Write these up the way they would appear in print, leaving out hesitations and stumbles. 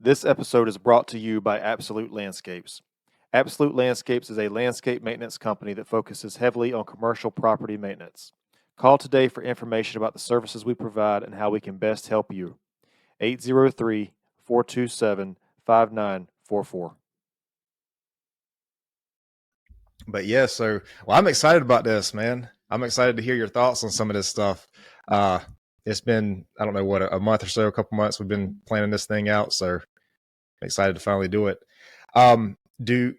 This episode is brought to you by Absolute Landscapes. Absolute Landscapes is a landscape maintenance company that focuses heavily on commercial property maintenance. Call today for information about the services we provide and how we can best help you. 803-427-5944. But yeah, I'm excited about this, man. I'm excited to hear your thoughts on some of this stuff. It's been, I don't know what, a month or so, a couple months we've been planning this thing out. So I'm excited to finally do it. Do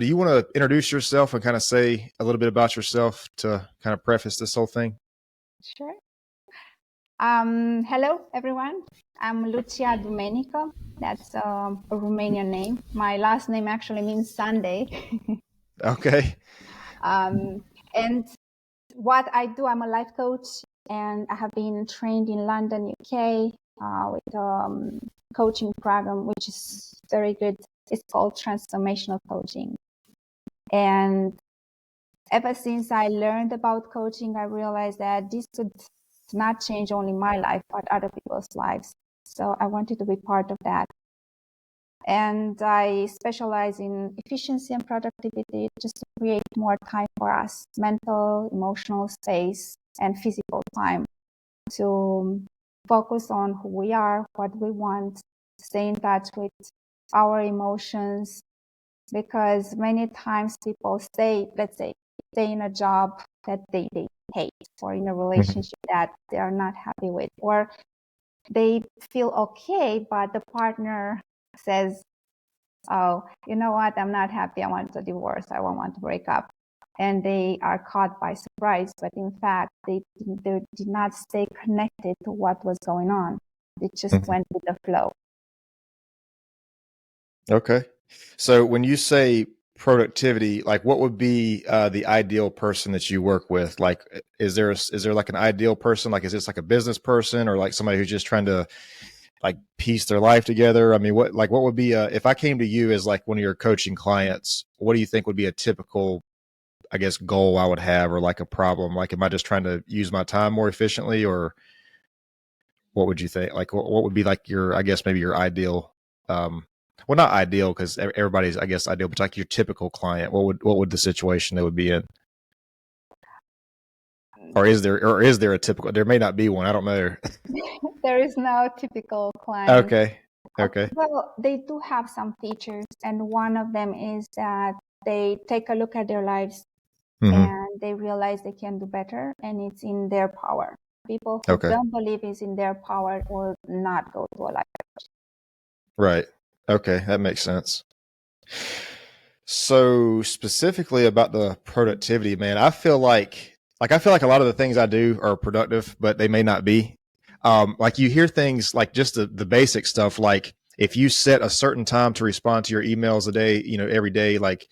you want to introduce yourself and kind of say a little bit about yourself to kind of preface this whole thing? Sure. Hello, everyone. I'm Lucia Dumenica. That's a Romanian name. My last name actually means Sunday. Okay. And what I do, I'm a life coach, and I have been trained in London, UK, with a coaching program, which is very good. It's called transformational coaching. And ever since I learned about coaching, I realized that this could not change only my life, but other people's lives. So I wanted to be part of that. And I specialize in efficiency and productivity just to create more time for us, mental, emotional space, and physical time to focus on who we are, what we want, stay in touch with our emotions. Because many times people stay in a job that they hate, or in a relationship that they are not happy with, or they feel okay, but the partner says, oh, you know what, I'm not happy, I want to divorce, I want to break up. And they are caught by surprise, but in fact, they did not stay connected to what was going on. They just went with the flow. Okay. So when you say productivity, like what would be the ideal person that you work with? Like, is there like an ideal person? Like, is this like a business person or like somebody who's just trying to like piece their life together? I mean, what would be if I came to you as like one of your coaching clients, what do you think would be a typical, I guess, goal I would have, or like a problem? Like, am I just trying to use my time more efficiently, or what would you think? Like, what would be like your, I guess maybe your ideal, well, not ideal because everybody's, I guess, ideal, but like your typical client, what would the situation they would be in? Or is there a typical? There may not be one. I don't know. There is no typical client. Okay. Well, they do have some features, and one of them is that they take a look at their lives and they realize they can do better, and it's in their power. People who don't believe it's in their power will not go to a life coach. Right. Okay, that makes sense. So specifically about the productivity, man, I feel like a lot of the things I do are productive, but they may not be. Like you hear things like just the basic stuff, like if you set a certain time to respond to your emails a day, every day, like,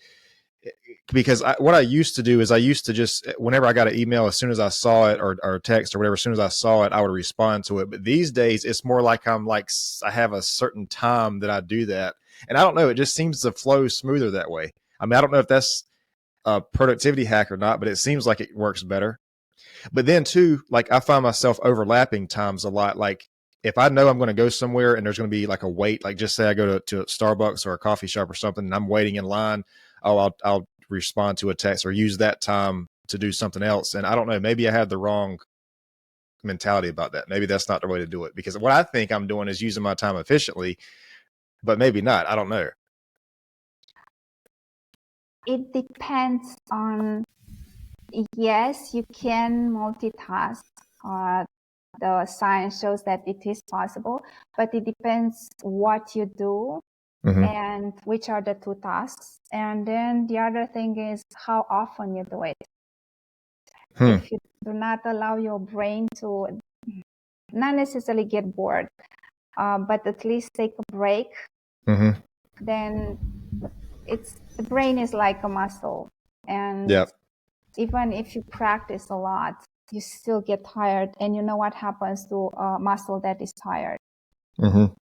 because what I used to do is I used to just, whenever I got an email, as soon as I saw it or text or whatever, as soon as I saw it, I would respond to it. But these days it's more like I have a certain time that I do that. And I don't know, it just seems to flow smoother that way. I mean, I don't know if that's a productivity hack or not, but it seems like it works better. But then too, like I find myself overlapping times a lot. Like if I know I'm going to go somewhere and there's going to be like a wait, like just say I go to Starbucks or a coffee shop or something and I'm waiting in line, I'll respond to a text or use that time to do something else. And I don't know, maybe I had the wrong mentality about that. Maybe that's not the way to do it, because what I think I'm doing is using my time efficiently, but maybe not. I don't know. It depends on, yes, you can multitask. The science shows that it is possible, but it depends what you do and which are the two tasks. And then the other thing is how often you do it. If you do not allow your brain to not necessarily get bored, but at least take a break, then the brain is like a muscle. And even if you practice a lot, you still get tired, and you know what happens to a muscle that is tired. And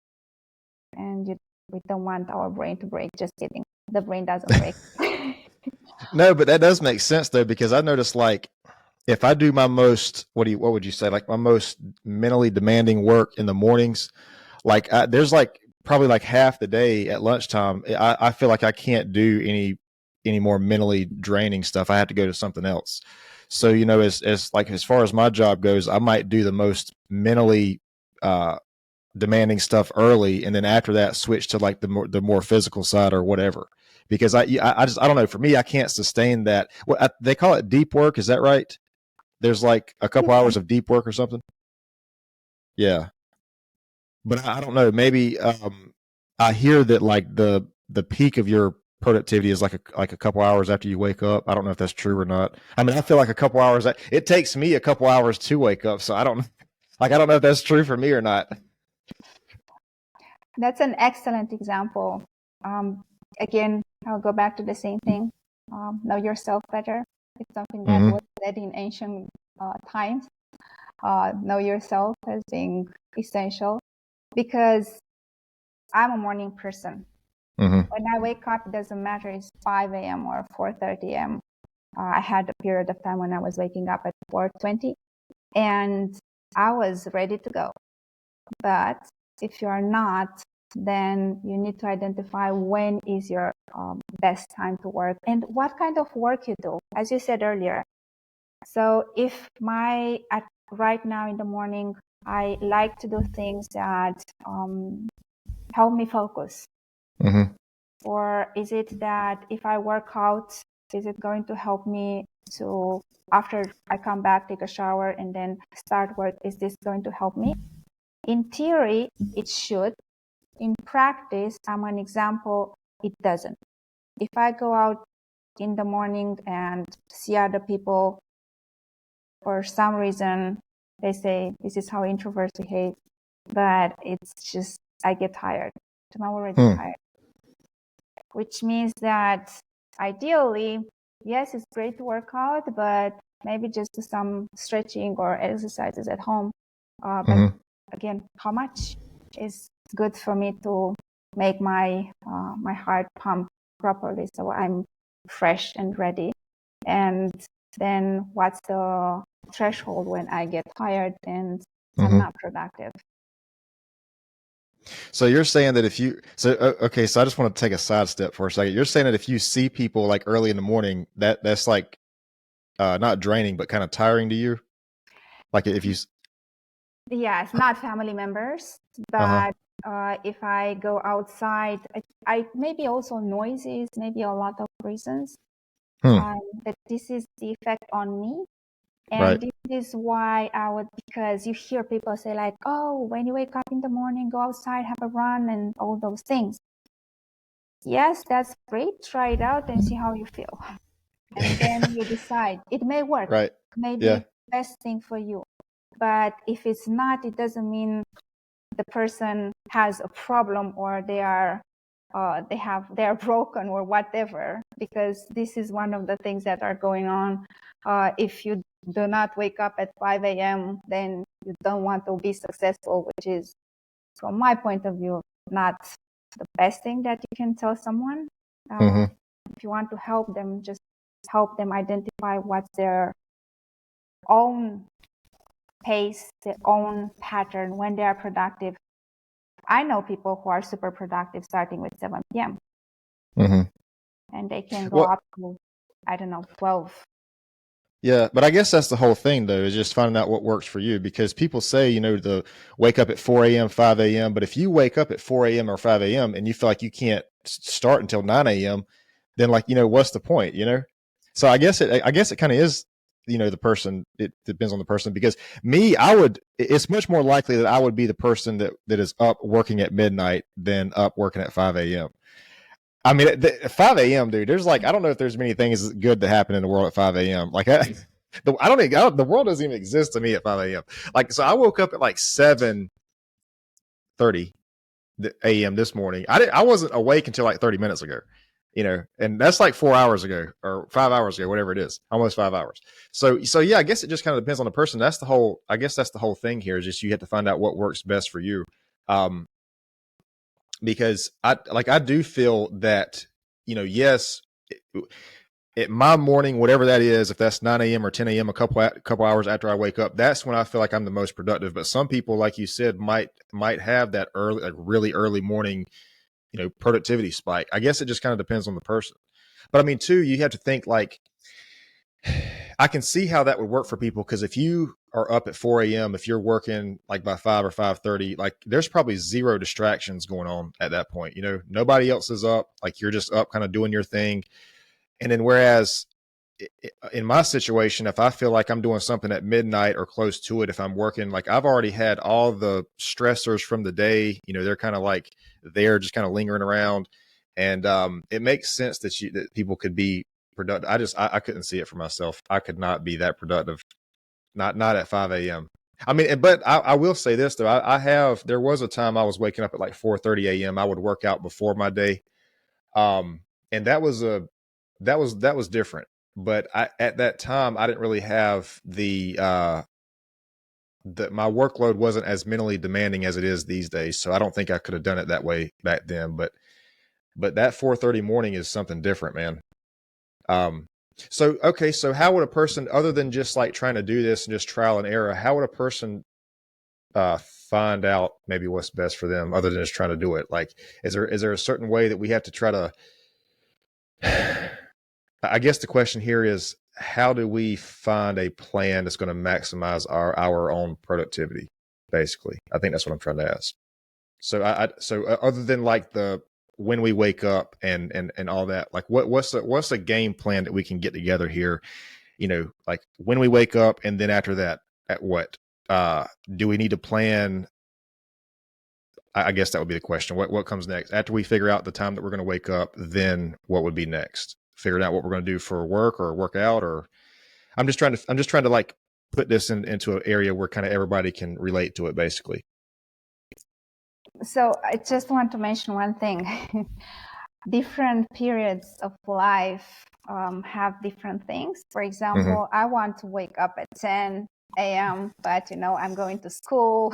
we don't want our brain to break. Just kidding. The brain doesn't break. No, but that does make sense though, because I noticed like if I do my most, what would you say, like my most mentally demanding work in the mornings, like there's like probably like half the day at lunchtime, I feel like I can't do any more mentally draining stuff. I have to go to something else. So, you know, as far as my job goes, I might do the most mentally demanding stuff early, and then after that switch to like the more physical side or whatever. Because I don't know. For me, I can't sustain that. They call it deep work. Is that right? There's like a couple hours of deep work or something. Yeah, but I don't know. Maybe I hear that like the peak of your productivity is like a couple hours after you wake up. I don't know if that's true or not. I mean, I feel like a couple hours. It takes me a couple hours to wake up, so I don't know if that's true for me or not. That's an excellent example. Again, I'll go back to the same thing. Know yourself better. It's something that was said in ancient times. Know yourself as being essential, because I'm a morning person. When I wake up, it doesn't matter it's 5 a.m. or 4:30 a.m. I had a period of time when I was waking up at 4:20, and I was ready to go. But if you are not, then you need to identify when is your best time to work and what kind of work you do, as you said earlier. So if right now in the morning, I like to do things that help me focus. Or is it that if I work out, is it going to help me to, after I come back, take a shower and then start work, is this going to help me? In theory, it should. In practice, I'm an example, it doesn't. If I go out in the morning and see other people, for some reason, they say this is how introverts behave, but it's just, I get tired. I'm already tired. Which means that ideally, yes, it's great to work out, but maybe just do some stretching or exercises at home. But again, how much is good for me to make my my heart pump properly so I'm fresh and ready? And then what's the threshold when I get tired and I'm not productive? So you're saying that okay, so I just want to take a side step for a second. You're saying that if you see people like early in the morning, that's like not draining, but kind of tiring to you? Like if you... Yes, not family members, but if I go outside, I maybe also noises, maybe a lot of reasons. But this is the effect on me. And this is why because you hear people say like, oh, when you wake up in the morning, go outside, have a run and all those things. Yes, that's great. Try it out and see how you feel. And then you decide. It may work. Right. Maybe it's the best thing for you. But if it's not, it doesn't mean the person has a problem or they are broken or whatever, because this is one of the things that are going on. If you do not wake up at 5 a.m., then you don't want to be successful, which is, from my point of view, not the best thing that you can tell someone. If you want to help them, just help them identify what's their own pace, their own pattern when they are productive. I know people who are super productive starting with 7 p.m. And they can go up to, I don't know, 12. Yeah, but I guess that's the whole thing, though, is just finding out what works for you. Because people say, you know, to wake up at 4 a.m., 5 a.m. But if you wake up at 4 a.m. or 5 a.m. and you feel like you can't start until 9 a.m., then, like, you know, what's the point, you know? So I guess it kind of is, you know, it depends on the person. Because me, it's much more likely that I would be the person that is up working at midnight than up working at 5 a.m. I mean, at 5 a.m., dude, there's like, I don't know if there's many things good that happen in the world at 5 a.m. Like, the world doesn't even exist to me at 5 a.m. Like, so I woke up at like 7:30 a.m. this morning. I wasn't awake until like 30 minutes ago, you know, and that's like 4 hours ago or 5 hours ago, whatever it is, almost 5 hours. So yeah, I guess it just kind of depends on the person. I guess that's the whole thing here, is just you have to find out what works best for you. Because I do feel that, you know, yes, my morning, whatever that is, if that's 9 a.m. or 10 a.m., a couple hours after I wake up, that's when I feel like I'm the most productive. But some people, like you said, might have that early, like really early morning, productivity spike. I guess it just kind of depends on the person. But I mean, too, you have to think like, I can see how that would work for people, because if you are up at 4 a.m., if you're working like by 5 or 5:30, like there's probably zero distractions going on at that point. Nobody else is up. Like you're just up kind of doing your thing. And then whereas in my situation, if I feel like I'm doing something at midnight or close to it, if I'm working, like I've already had all the stressors from the day, they're kind of like they're just kind of lingering around. And it makes sense that people could be productive. I couldn't see it for myself. I could not be that productive. Not at 5 a.m. I mean, but I will say this though. There was a time I was waking up at like 4:30 a.m. I would work out before my day. And that was different. But at that time, I didn't really have my workload wasn't as mentally demanding as it is these days. So I don't think I could have done it that way back then. But that 4:30 morning is something different, man. So how would a person, other than just like trying to do this and just trial and error, how would a person find out maybe what's best for them other than just trying to do it? Like, is there a certain way that we have to try to, I guess the question here is, how do we find a plan that's going to maximize our own productivity? Basically, I think that's what I'm trying to ask. So other than like when we wake up and all that, like what's a game plan that we can get together here? Like when we wake up, and then after that, at what do we need to plan? I guess that would be the question. What comes next after we figure out the time that we're going to wake up? Then what would be next? Figuring out what we're going to do for work or work out, or I'm just trying to like put this into an area where kind of everybody can relate to it, basically. So I just want to mention one thing. Different periods of life have different things. For example, I want to wake up at 10 a.m., but I'm going to school.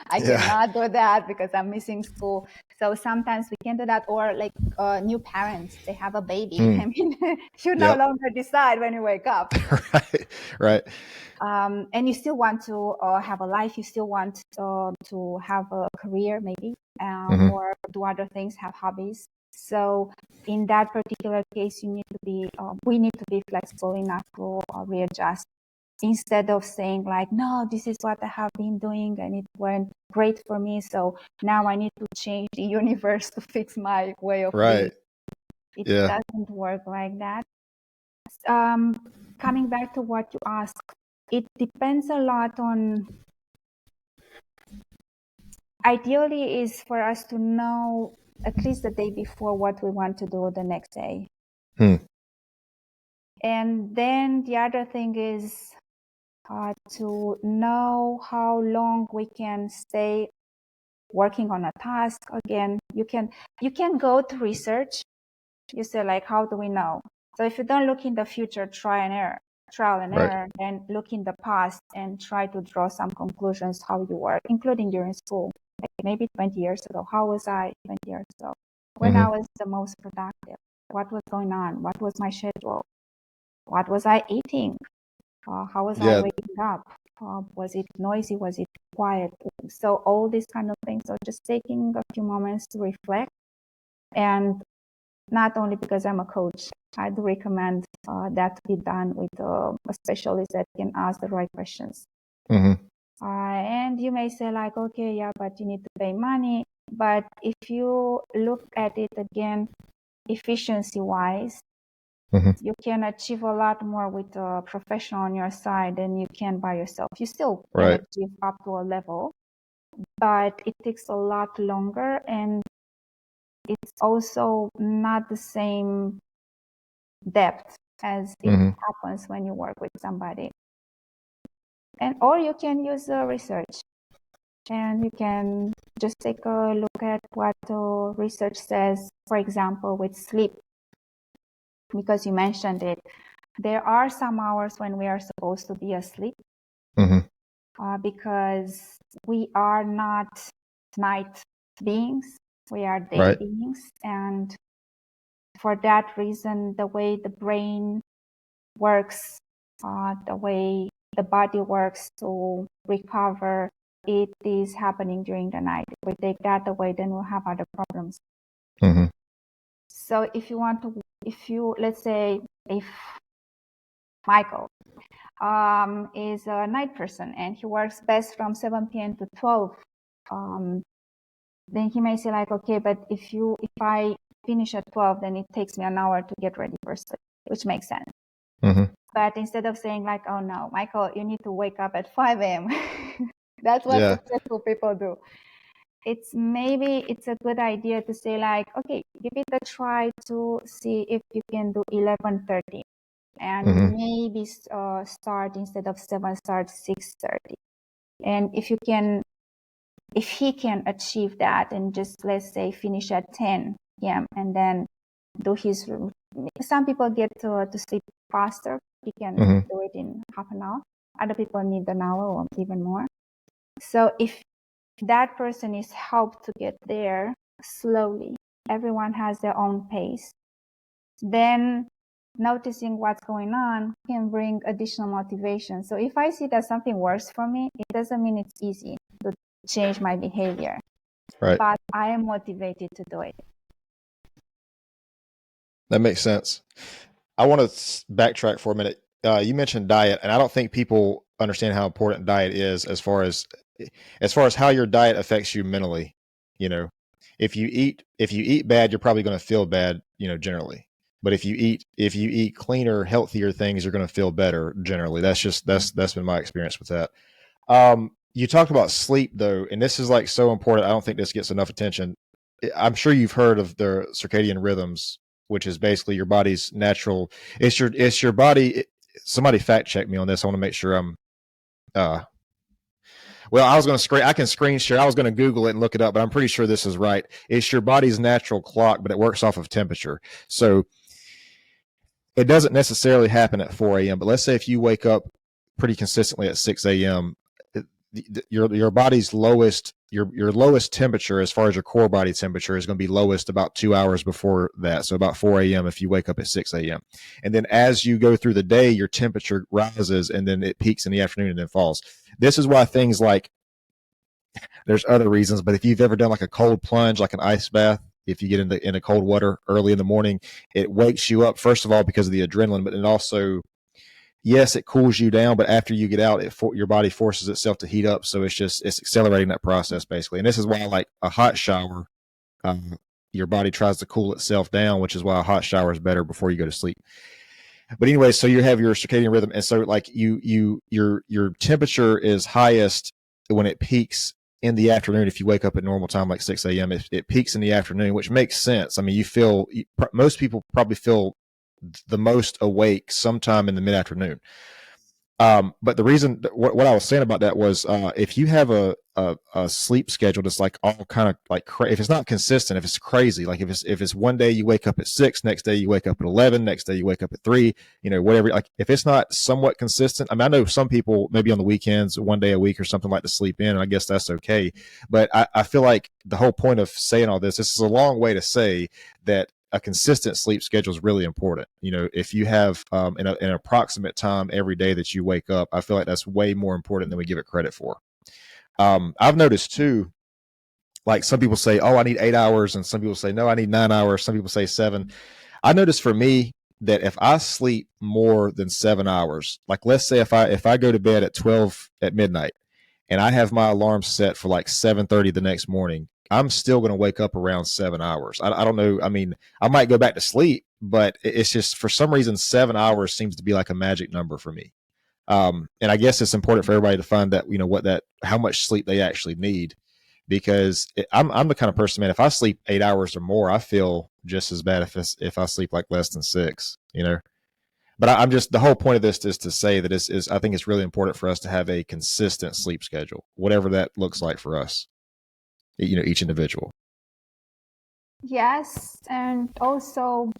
I cannot do that because I'm missing school. So sometimes we can do that. Or like new parents, they have a baby. I mean, you no longer decide when you wake up. Right. And you still want to have a life. You still want to have a career, maybe, or do other things, have hobbies. So in that particular case, we need to be flexible enough to readjust, instead of saying like, no, this is what I have been doing and it went great for me, so now I need to change the universe to fix my way of being. It doesn't work like that. Coming back to what you asked, it depends a lot on, ideally is for us to know at least the day before what we want to do the next day. And then the other thing is to know how long we can stay working on a task. Again, you can go to research. You say like, how do we know? So if you don't look in the future, trial and error, and look in the past and try to draw some conclusions how you work, including during school. Like maybe 20 years ago, how was I 20 years ago? When I was the most productive? What was going on? What was my schedule? What was I eating? How was I waking up? Was it noisy? Was it quiet? So all these kind of things. So just taking a few moments to reflect, and not only because I'm a coach, I do recommend that to be done with a specialist that can ask the right questions. And you may say like, okay, yeah, but you need to pay money. But if you look at it again, efficiency-wise, you can achieve a lot more with a professional on your side than you can by yourself. You still can achieve up to a level, but it takes a lot longer, and it's also not the same depth as it happens when you work with somebody. Or you can use research, and you can just take a look at what research says, for example, with sleep, because you mentioned it. There are some hours when we are supposed to be asleep, because we are not night beings, we are day beings. And for that reason, the way the brain works, the way the body works to recover, it is happening during the night. If we take that away, then we'll have other problems. Mm-hmm. So let's say if Michael is a night person and he works best from 7 p.m. to 12, then he may say like, okay, but if I finish at 12, then it takes me an hour to get ready for sleep, which makes sense. Mm-hmm. But instead of saying like, oh no, Michael, you need to wake up at 5 a.m. That's what successful people do. It's a good idea to say like, okay, give it a try to see if you can do 11:30, and maybe start instead of 7, start 6:30. And if he can achieve that, and just let's say finish at 10 p.m. and then do his. Some people get to sleep faster. He can do it in half an hour. Other people need an hour or even more. So if that person is helped to get there slowly, everyone has their own pace, then noticing what's going on can bring additional motivation. So if I see that something works for me, it doesn't mean it's easy to change my behavior, Right. but I am motivated to do it. That makes sense. I want to backtrack for a minute. You mentioned diet, and I don't think people understand how important diet is as far as how your diet affects you mentally. You know, if you eat bad, you're probably going to feel bad, generally. But if you eat cleaner, healthier things, you're going to feel better generally. That's been my experience with that. You talked about sleep though, and this is like so important. I don't think this gets enough attention. I'm sure you've heard of the circadian rhythms, which is basically your body's natural. It's your body. Somebody fact check me on this. I want to make sure I'm. Well, I can screen share. I was going to Google it and look it up, but I'm pretty sure this is right. It's your body's natural clock, but it works off of temperature. So it doesn't necessarily happen at 4 a.m. But let's say if you wake up pretty consistently at 6 a.m., your body's lowest your lowest temperature as far as your core body temperature is going to be lowest about 2 hours before that. So about 4 a.m. if you wake up at 6 a.m. And then as you go through the day, your temperature rises and then it peaks in the afternoon and then falls. This is why things like, there's other reasons, but if you've ever done like a cold plunge, like an ice bath, if you get into cold water early in the morning, it wakes you up, first of all, because of the adrenaline, but it also, yes, it cools you down, but after you get out, your body forces itself to heat up. So it's accelerating that process basically. And this is why like a hot shower, your body tries to cool itself down, which is why a hot shower is better before you go to sleep. But anyway, so you have your circadian rhythm. And so like your temperature is highest when it peaks in the afternoon. If you wake up at normal time, like 6 a.m., it peaks in the afternoon, which makes sense. I mean, most people probably feel the most awake sometime in the mid-afternoon. But the reason, what I was saying about that was, if you have a sleep schedule that's like all kind of like, if it's not consistent, if it's crazy, like if it's one day you wake up at 6, next day you wake up at 11, next day you wake up at 3, whatever, like if it's not somewhat consistent, I mean, I know some people maybe on the weekends, one day a week or something like to sleep in, and I guess that's okay. But I feel like the whole point of saying all this is a long way to say that a consistent sleep schedule is really important. If you have an approximate time every day that you wake up, I feel like that's way more important than we give it credit for. I've noticed too, like some people say, oh, I need 8 hours. And some people say, no, I need 9 hours. Some people say 7. I noticed for me that if I sleep more than 7 hours, like let's say if I go to bed at 12 at midnight and I have my alarm set for like 7:30 the next morning, I'm still going to wake up around 7 hours. I don't know. I mean, I might go back to sleep, but it's just for some reason, 7 hours seems to be like a magic number for me. And I guess it's important for everybody to find that, how much sleep they actually need, because I'm the kind of person, man, if I sleep 8 hours or more, I feel just as bad if I sleep like less than 6, But I'm just, the whole point of this is to say that I think it's really important for us to have a consistent sleep schedule, whatever that looks like for us. Each individual. Yes, and also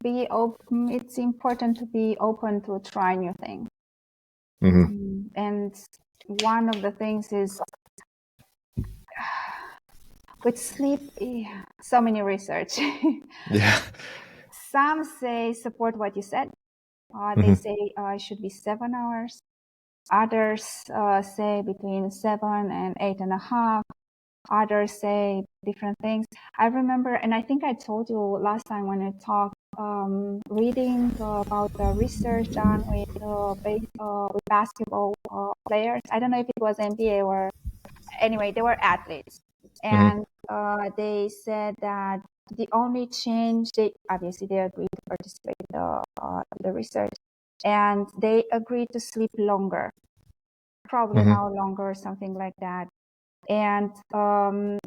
be open. It's important to be open to try new things. Mm-hmm. And one of the things is with sleep, so many research. Yeah. some say support what you said. They say it should be 7 hours. Others say between 7 and 8.5. Others say different things. I remember, and I think I told you last time when I talked, reading about the research done with basketball players. I don't know if it was NBA or anyway, they were athletes, and they said that the only change they obviously they agreed to participate in the research, and they agreed to sleep longer, probably an hour longer or something like that. And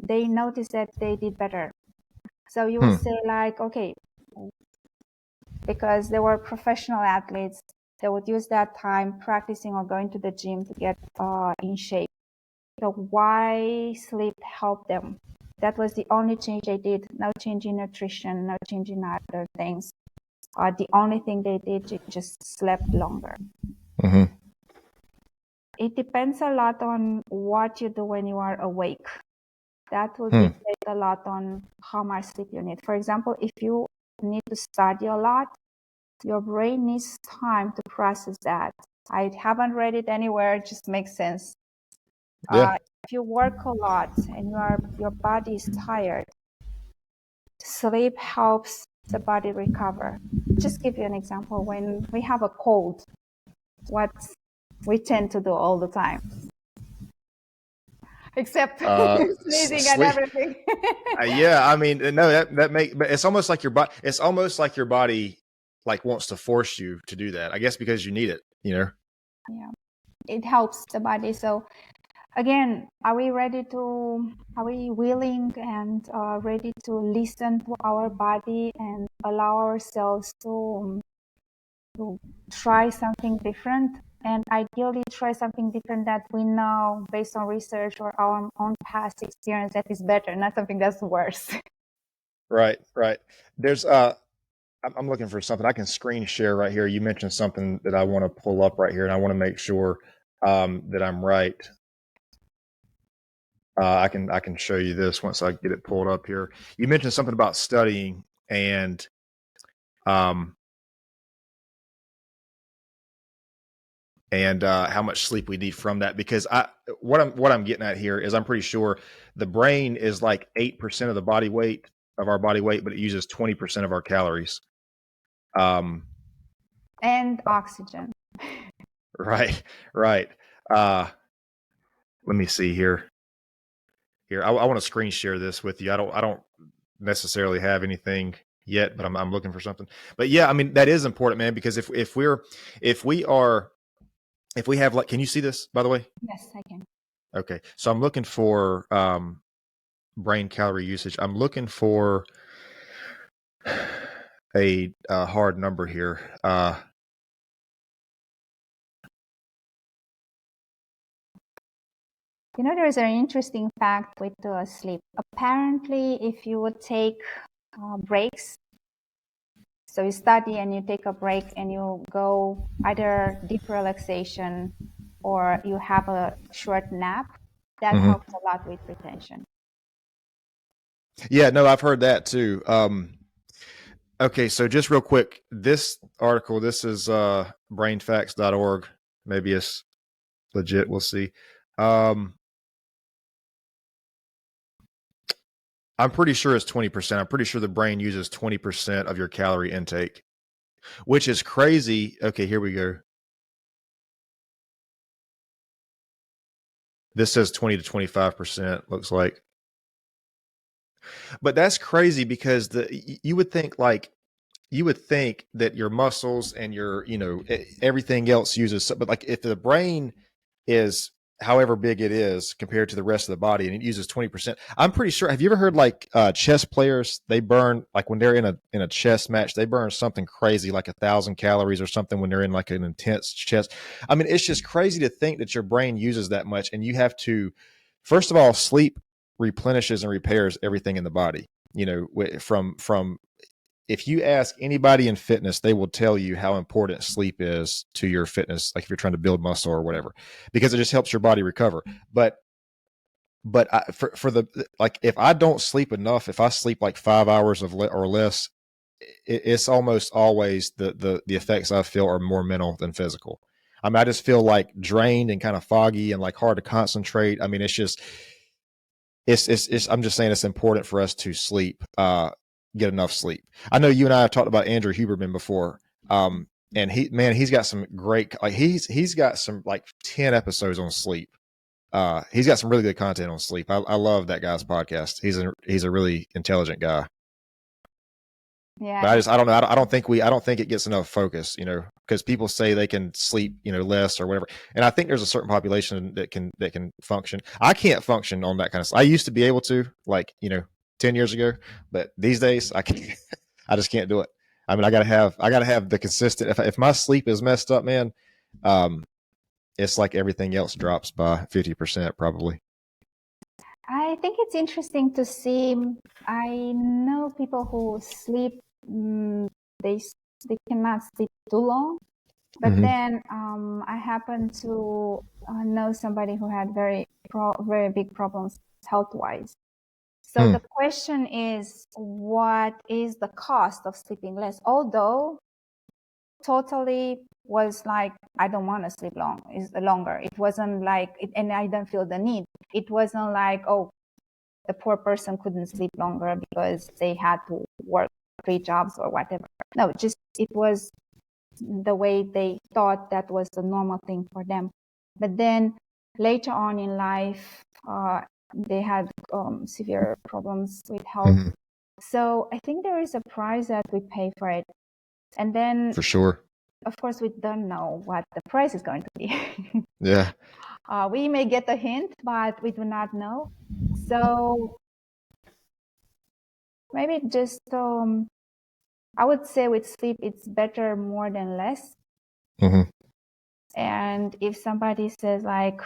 they noticed that they did better. So you will say like, okay, because they were professional athletes, they would use that time practicing or going to the gym to get in shape. So why sleep helped them? That was the only change they did. No change in nutrition, no change in other things. The only thing they did, they just slept longer. It depends a lot on what you do when you are awake. That will dictate a lot on how much sleep you need. For example, if you need to study a lot, your brain needs time to process that. I haven't read it anywhere. It just makes sense. Yeah. If you work a lot and your body is tired, sleep helps the body recover. Just give you an example. When we have a cold, what we tend to do all the time, except sneezing and Sleep. everything. Yeah, I mean, no, but it's almost like your body. It's almost like your body like wants to force you to do that. I guess because you need it. Yeah, it helps the body. So again, are we willing and ready to listen to our body and allow ourselves to try something different, and ideally try something different that we know based on research or our own past experience that is better, not something that's worse. right. There's I'm looking for something I can screen share right here. You mentioned something that I want to pull up right here, and I want to make sure that I'm right. I can show you this once I get it pulled up here. You mentioned something about studying and how much sleep we need from that, because what I'm getting at here is I'm pretty sure the brain is like 8% of our body weight, but it uses 20% of our calories. And oxygen. Right. Let me see here. I want to screen share this with you. I don't necessarily have anything yet, but I'm looking for something. But yeah, I mean, that is important, man, because if we have, like, can you see this, by the way? Yes, I can. Okay. So I'm looking for brain calorie usage. I'm looking for a hard number here. There's an interesting fact with sleep. Apparently, if you would take breaks, so you study and you take a break and you go either deep relaxation or you have a short nap, that helps a lot with retention. Yeah, no, I've heard that too. Okay, so just real quick, this article, this is brainfacts.org. Maybe it's legit. We'll see. I'm pretty sure it's 20%. I'm pretty sure the brain uses 20% of your calorie intake, which is crazy. Okay, here we go. This says 20 to 25%, looks like. But that's crazy because you would think that your muscles and your, everything else uses, but like if the brain is however big it is compared to the rest of the body and it uses 20%, I'm pretty sure. Have you ever heard like chess players, they burn, like when they're in a chess match, they burn something crazy like 1,000 calories or something when they're in like an intense chess. I mean, it's just crazy to think that your brain uses that much, and you have to, first of all, sleep replenishes and repairs everything in the body. From if you ask anybody in fitness, they will tell you how important sleep is to your fitness. Like if you're trying to build muscle or whatever, because it just helps your body recover. But for the, like, if I don't sleep enough, if I sleep like 5 hours or less, it's almost always the effects I feel are more mental than physical. I mean, I just feel like drained and kind of foggy and like hard to concentrate. I mean, it's just it's I'm just saying it's important for us to sleep, get enough sleep. I know you and I have talked about Andrew Huberman before. And he's got some great, like he's got some like 10 episodes on sleep. He's got some really good content on sleep. I love that guy's podcast. He's a really intelligent guy. Yeah. But I don't know. I don't think it gets enough focus, because people say they can sleep, less or whatever. And I think there's a certain population that can function. I can't function on that kind of stuff. I used to be able to, like, 10 years ago, but these days I can't, I just can't do it. I mean, I gotta have the consistent, if my sleep is messed up, man, it's like everything else drops by 50% probably. I think it's interesting to see. I know people who sleep, they cannot sleep too long. But then I happen to know somebody who had very big problems health-wise. So the question is, what is the cost of sleeping less? Although totally was like, I don't want to sleep longer. It wasn't like, and I don't feel the need. It wasn't like, oh, the poor person couldn't sleep longer because they had to work 3 jobs or whatever. No, just it was the way they thought that was the normal thing for them. But then later on in life, they had severe problems with health. So I think there is a price that we pay for it. And then, for sure, of course, we don't know what the price is going to be. Yeah. We may get a hint, but we do not know. So maybe just, I would say with sleep, it's better more than less. And if somebody says like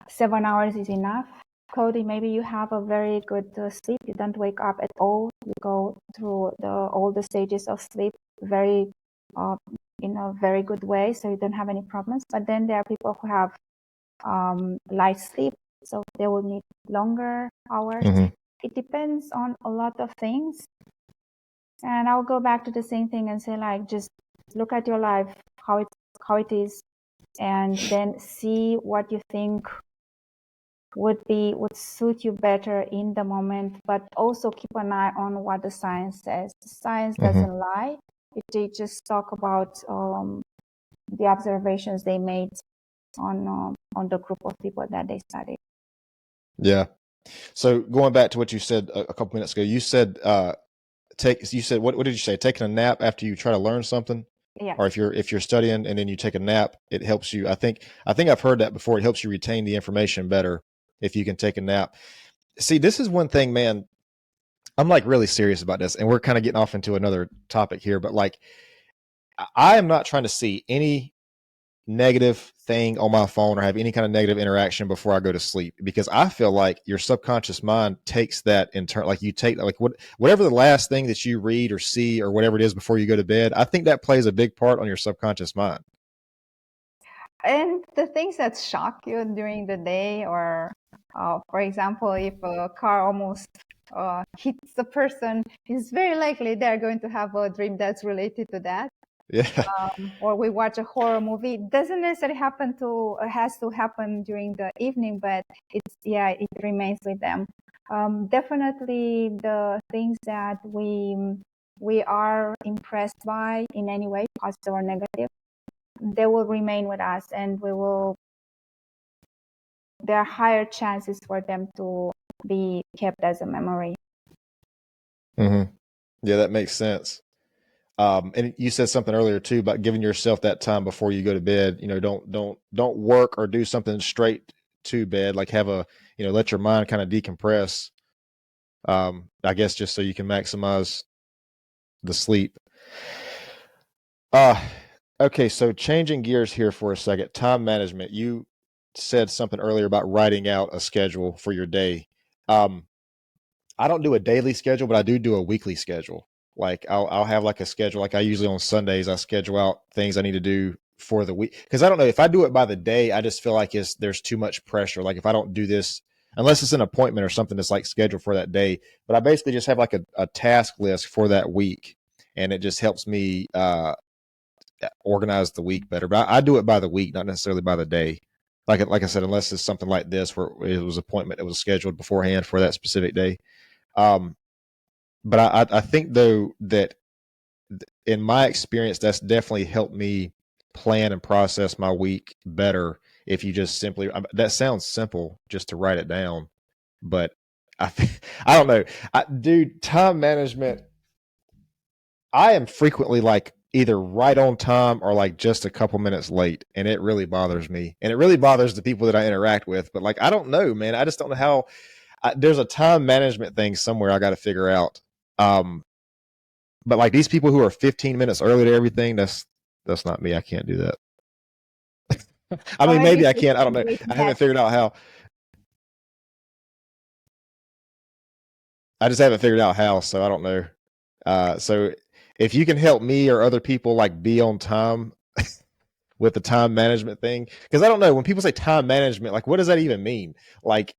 7 hours is enough, Cody, maybe you have a very good sleep. You don't wake up at all. You go through all the stages of sleep very in a very good way, so you don't have any problems. But then there are people who have light sleep, so they will need longer hours. It depends on a lot of things. And I'll go back to the same thing and say, like, just look at your life, how it is, and then see what you think would suit you better in the moment, but also keep an eye on what the science says. The science doesn't lie. They just talk about the observations they made on the group of people that they studied. Yeah. So going back to what you said a couple minutes ago, you said what did you say? Taking a nap after you try to learn something? Yeah. Or if you're studying and then you take a nap, it helps you. I think I've heard that before. It helps you retain the information better if you can take a nap. See, this is one thing, man. I'm like really serious about this, and we're kind of getting off into another topic here, but like, I am not trying to see any negative thing on my phone or have any kind of negative interaction before I go to sleep, because I feel like your subconscious mind takes that in turn. Like you take like whatever the last thing that you read or see or whatever it is before you go to bed, I think that plays a big part on your subconscious mind. And the things that shock you during the day, or for example, if a car almost hits the person, it's very likely they're going to have a dream that's related to that. Yeah. Or we watch a horror movie. It doesn't necessarily has to happen during the evening, but it remains with them. Definitely the things that we are impressed by in any way, positive or negative, they will remain with us, and there are higher chances for them to be kept as a memory. Yeah, that makes sense. And you said something earlier too about giving yourself that time before you go to bed. Don't work or do something straight to bed. Like let your mind kind of decompress. I guess just so you can maximize the sleep. Okay. So changing gears here for a second, time management. You said something earlier about writing out a schedule for your day. I don't do a daily schedule, but I do a weekly schedule. Like I'll have like a schedule. Like I usually on Sundays, I schedule out things I need to do for the week. Cause I don't know if I do it by the day, I just feel like there's too much pressure. Like if I don't do this unless it's an appointment or something that's like scheduled for that day. But I basically just have like a task list for that week, and it just helps me organize the week better. But I do it by the week, not necessarily by the day. Like I said, unless it's something like this where it was an appointment that was scheduled beforehand for that specific day. But I think though that in my experience, that's definitely helped me plan and process my week better. If you just simply, that sounds simple just to write it down, but I don't know. Dude, time management, I am frequently like either right on time or like just a couple minutes late. And it really bothers me. And it really bothers the people that I interact with. But like, I don't know, man. I just don't know how. There's a time management thing somewhere I got to figure out. But like these people who are 15 minutes early to everything, that's not me. I can't do that. I Or mean, maybe maybe I it's can't. I don't the know. way to I haven't get. figured out how. I just haven't figured out how, so I don't know. So if you can help me or other people like be on time with the time management thing, because I don't know when people say time management, like what does that even mean? Like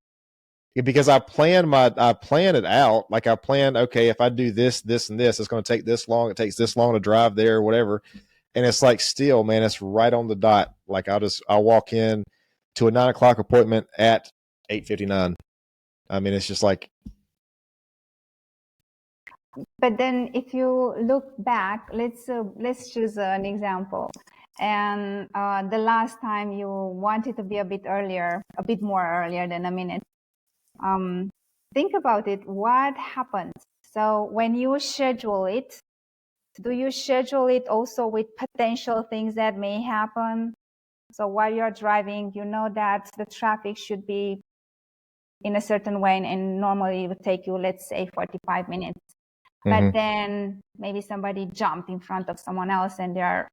because I plan it out. Like I plan, okay, if I do this, this, and this, it's going to take this long. It takes this long to drive there, or whatever. And it's like still, man, it's right on the dot. Like I'll walk in to a 9 o'clock appointment at 8:59. I mean, it's just like. But then if you look back, let's choose an example. And the last time you wanted to be a bit more earlier than a minute. Think about it. What happens? So when you schedule it, do you schedule it also with potential things that may happen? So while you're driving, you know that the traffic should be in a certain way, and normally it would take you, let's say, 45 minutes. But then maybe somebody jumped in front of someone else and they're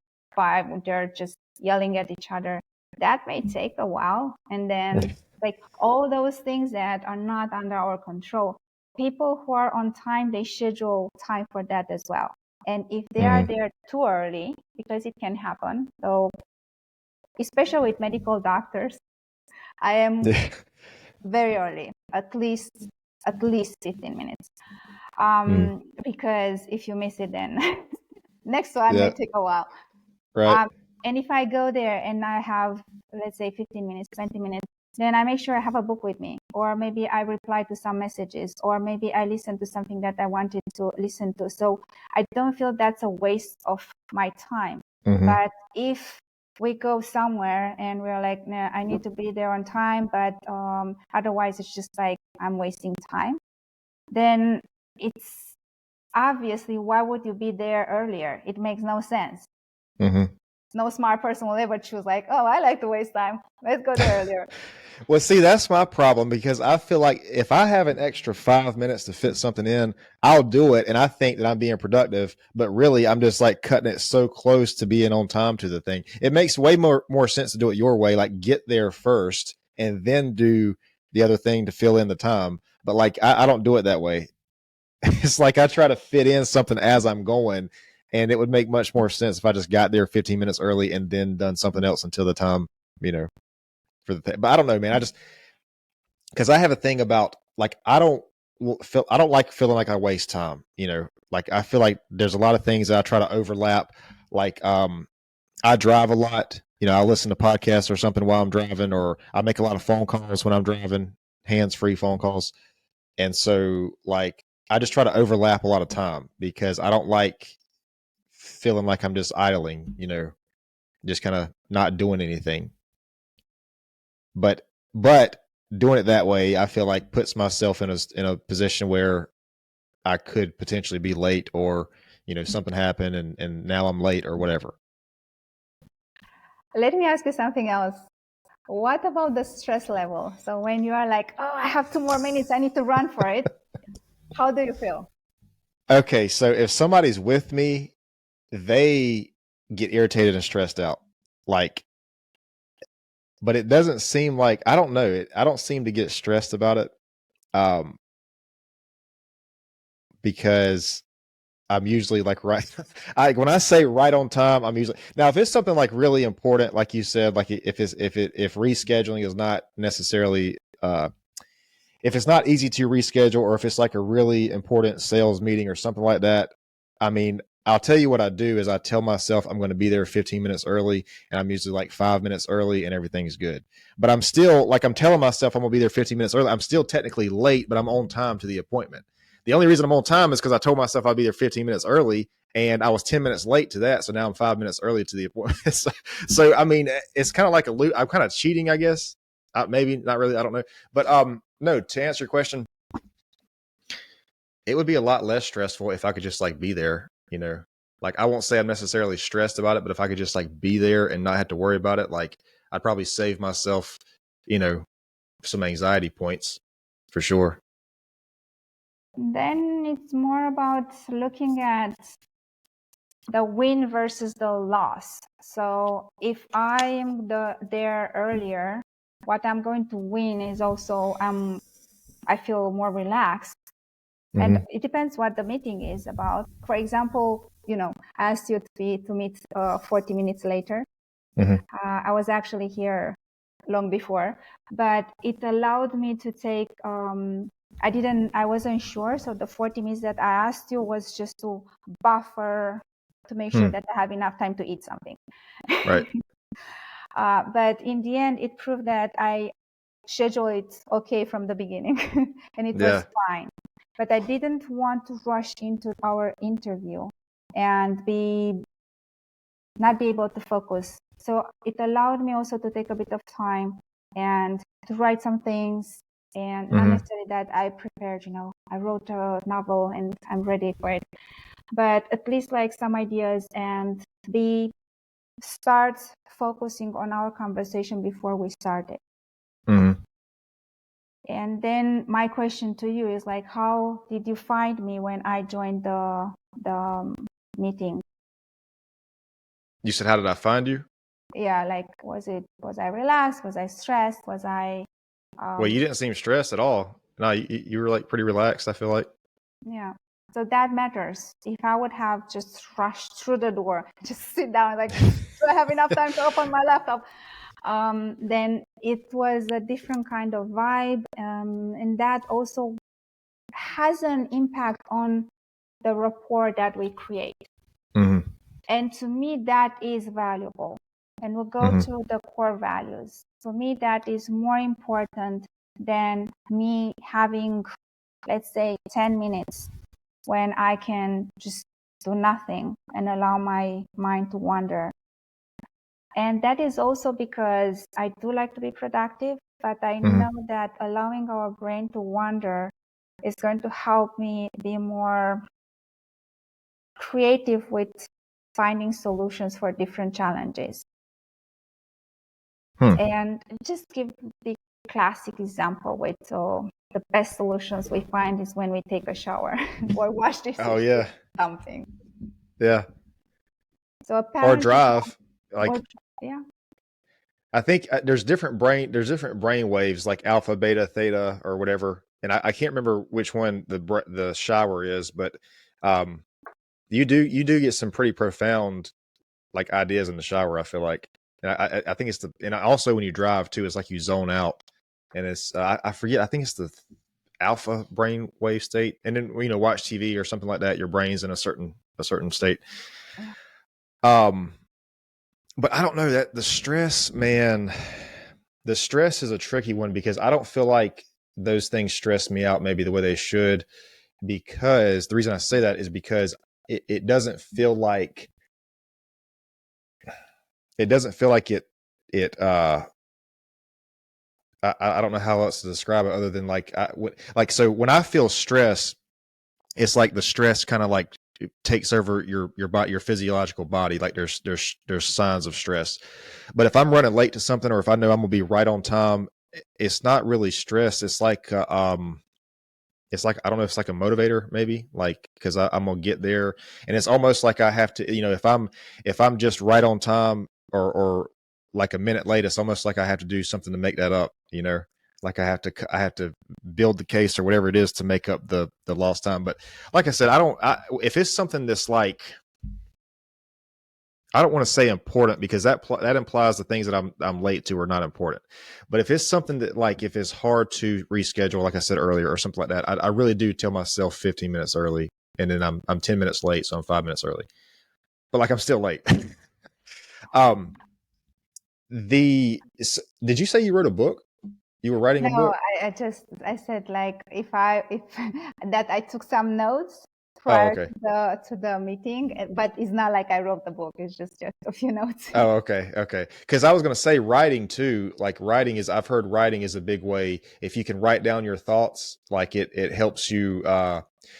just yelling at each other. That may take a while. And then like all those things that are not under our control, people who are on time, they schedule time for that as well. And if they are there too early, because it can happen. So especially with medical doctors, I am very early, at least 15 minutes. Because if you miss it, then next one may take a while. Right. And if I go there and I have, let's say, 15 minutes, 20 minutes, then I make sure I have a book with me, or maybe I reply to some messages, or maybe I listen to something that I wanted to listen to. So I don't feel that's a waste of my time. But if we go somewhere and we're like, nah, I need to be there on time, but otherwise it's just like I'm wasting time, then it's obviously, why would you be there earlier? It makes no sense. No smart person will ever choose like, oh, I like to waste time. Let's go there earlier. Well, see, that's my problem because I feel like if I have an extra 5 minutes to fit something in, I'll do it. And I think that I'm being productive, but really I'm just like cutting it so close to being on time to the thing. It makes way more sense to do it your way, like get there first and then do the other thing to fill in the time. But like, I don't do it that way. It's like I try to fit in something as I'm going, and it would make much more sense if I just got there 15 minutes early and then done something else until the time, for the thing. But I don't know, man. I just, because I have a thing about like I don't like feeling like I waste time. Like I feel like there's a lot of things that I try to overlap. Like I drive a lot. I listen to podcasts or something while I'm driving, or I make a lot of phone calls when I'm driving, hands-free phone calls. And so like I just try to overlap a lot of time because I don't like feeling like I'm just idling, just kind of not doing anything. But doing it that way, I feel like puts myself in a position where I could potentially be late, or something happened and now I'm late or whatever. Let me ask you something else. What about the stress level? So when you are like, oh, I have 2 more minutes, I need to run for it. How do you feel? Okay, so if somebody's with me, they get irritated and stressed out. Like, but it doesn't seem like, I don't know, I don't seem to get stressed about it. Because I'm usually like right. When I say right on time, I'm usually, now if it's something like really important, like you said, like if rescheduling is not necessarily if it's not easy to reschedule, or if it's like a really important sales meeting or something like that, I mean, I'll tell you what I do is I tell myself I'm going to be there 15 minutes early, and I'm usually like 5 minutes early, and everything's good. But I'm still like, I'm telling myself I'm going to be there 15 minutes early. I'm still technically late, but I'm on time to the appointment. The only reason I'm on time is because I told myself I'll be there 15 minutes early, and I was 10 minutes late to that. So now I'm 5 minutes early to the appointment. So I mean, it's kind of like I'm kind of cheating, I guess. Maybe not really. I don't know. But no, to answer your question, it would be a lot less stressful if I could just like be there, like I won't say I'm necessarily stressed about it, but if I could just like be there and not have to worry about it, like I'd probably save myself, some anxiety points for sure. Then it's more about looking at the win versus the loss. So if I am there earlier, what I'm going to win is also I feel more relaxed. Mm-hmm. And it depends what the meeting is about. For example, I asked you to meet 40 minutes later. Mm-hmm. I was actually here long before, but it allowed me to take, I wasn't sure. So the 40 minutes that I asked you was just to buffer, to make sure that I have enough time to eat something. Right. But in the end, it proved that I scheduled it okay from the beginning and it was fine. But I didn't want to rush into our interview and not be able to focus. So it allowed me also to take a bit of time and to write some things, and not necessarily that I prepared, I wrote a novel and I'm ready for it, but at least like some ideas, and start focusing on our conversation before we started. Mm-hmm. And then my question to you is like, how did you find me when I joined the meeting? You said, how did I find you? Yeah, like, was I relaxed? Was I stressed? Was I Well, you didn't seem stressed at all. No, you were like pretty relaxed, I feel like. Yeah. So that matters. If I would have just rushed through the door, just sit down, like, do I have enough time to open my laptop? Then it was a different kind of vibe. And that also has an impact on the rapport that we create. Mm-hmm. And to me, that is valuable. And we'll go to the core values. For me, that is more important than me having, let's say, 10 minutes when I can just do nothing and allow my mind to wander. And that is also because I do like to be productive, but I know that allowing our brain to wander is going to help me be more creative with finding solutions for different challenges. And just give the classic example with the best solutions we find is when we take a shower or wash dishes. Oh yeah. Something. Yeah. So Or apparently, drive. Like, yeah. I think there's different brain waves, like alpha, beta, theta, or whatever. And I can't remember which one the shower is, but you do get some pretty profound like ideas in the shower, I feel like. And I think it's and also when you drive too, it's like you zone out, and it's I forget, I think it's the alpha brain wave state, and then watch TV or something like that, your brain's in a certain state. But I don't know, that the stress, man, the stress is a tricky one, because I don't feel like those things stress me out maybe the way they should, because the reason I say that is because it doesn't feel like it I don't know how else to describe it other than so when I feel stress, it's like the stress kind of like takes over your body, your physiological body. Like there's signs of stress. But if I'm running late to something, or if I know I'm gonna be right on time, it's not really stress. It's like I don't know, it's like a motivator maybe, like, because I'm gonna get there, and it's almost like I have to, if I'm just right on time, or like a minute late, it's almost like I have to do something to make that up, like I have to build the case or whatever it is to make up the lost time. But like I said, if it's something that's like, I don't want to say important because that implies the things that I'm late to are not important. But if it's something that, like, if it's hard to reschedule, like I said earlier, or something like that, I really do tell myself 15 minutes early, and then I'm 10 minutes late, so I'm 5 minutes early. But like I'm still late. um, did you say you wrote a book? You were writing a No, book? I said like if that I took some notes Oh, prior okay. to the meeting, but it's not like I wrote the book. It's just a few notes. Oh, okay, okay. Because I was going to say writing too. Like writing is, I've heard writing is a big way. If you can write down your thoughts, like it helps you.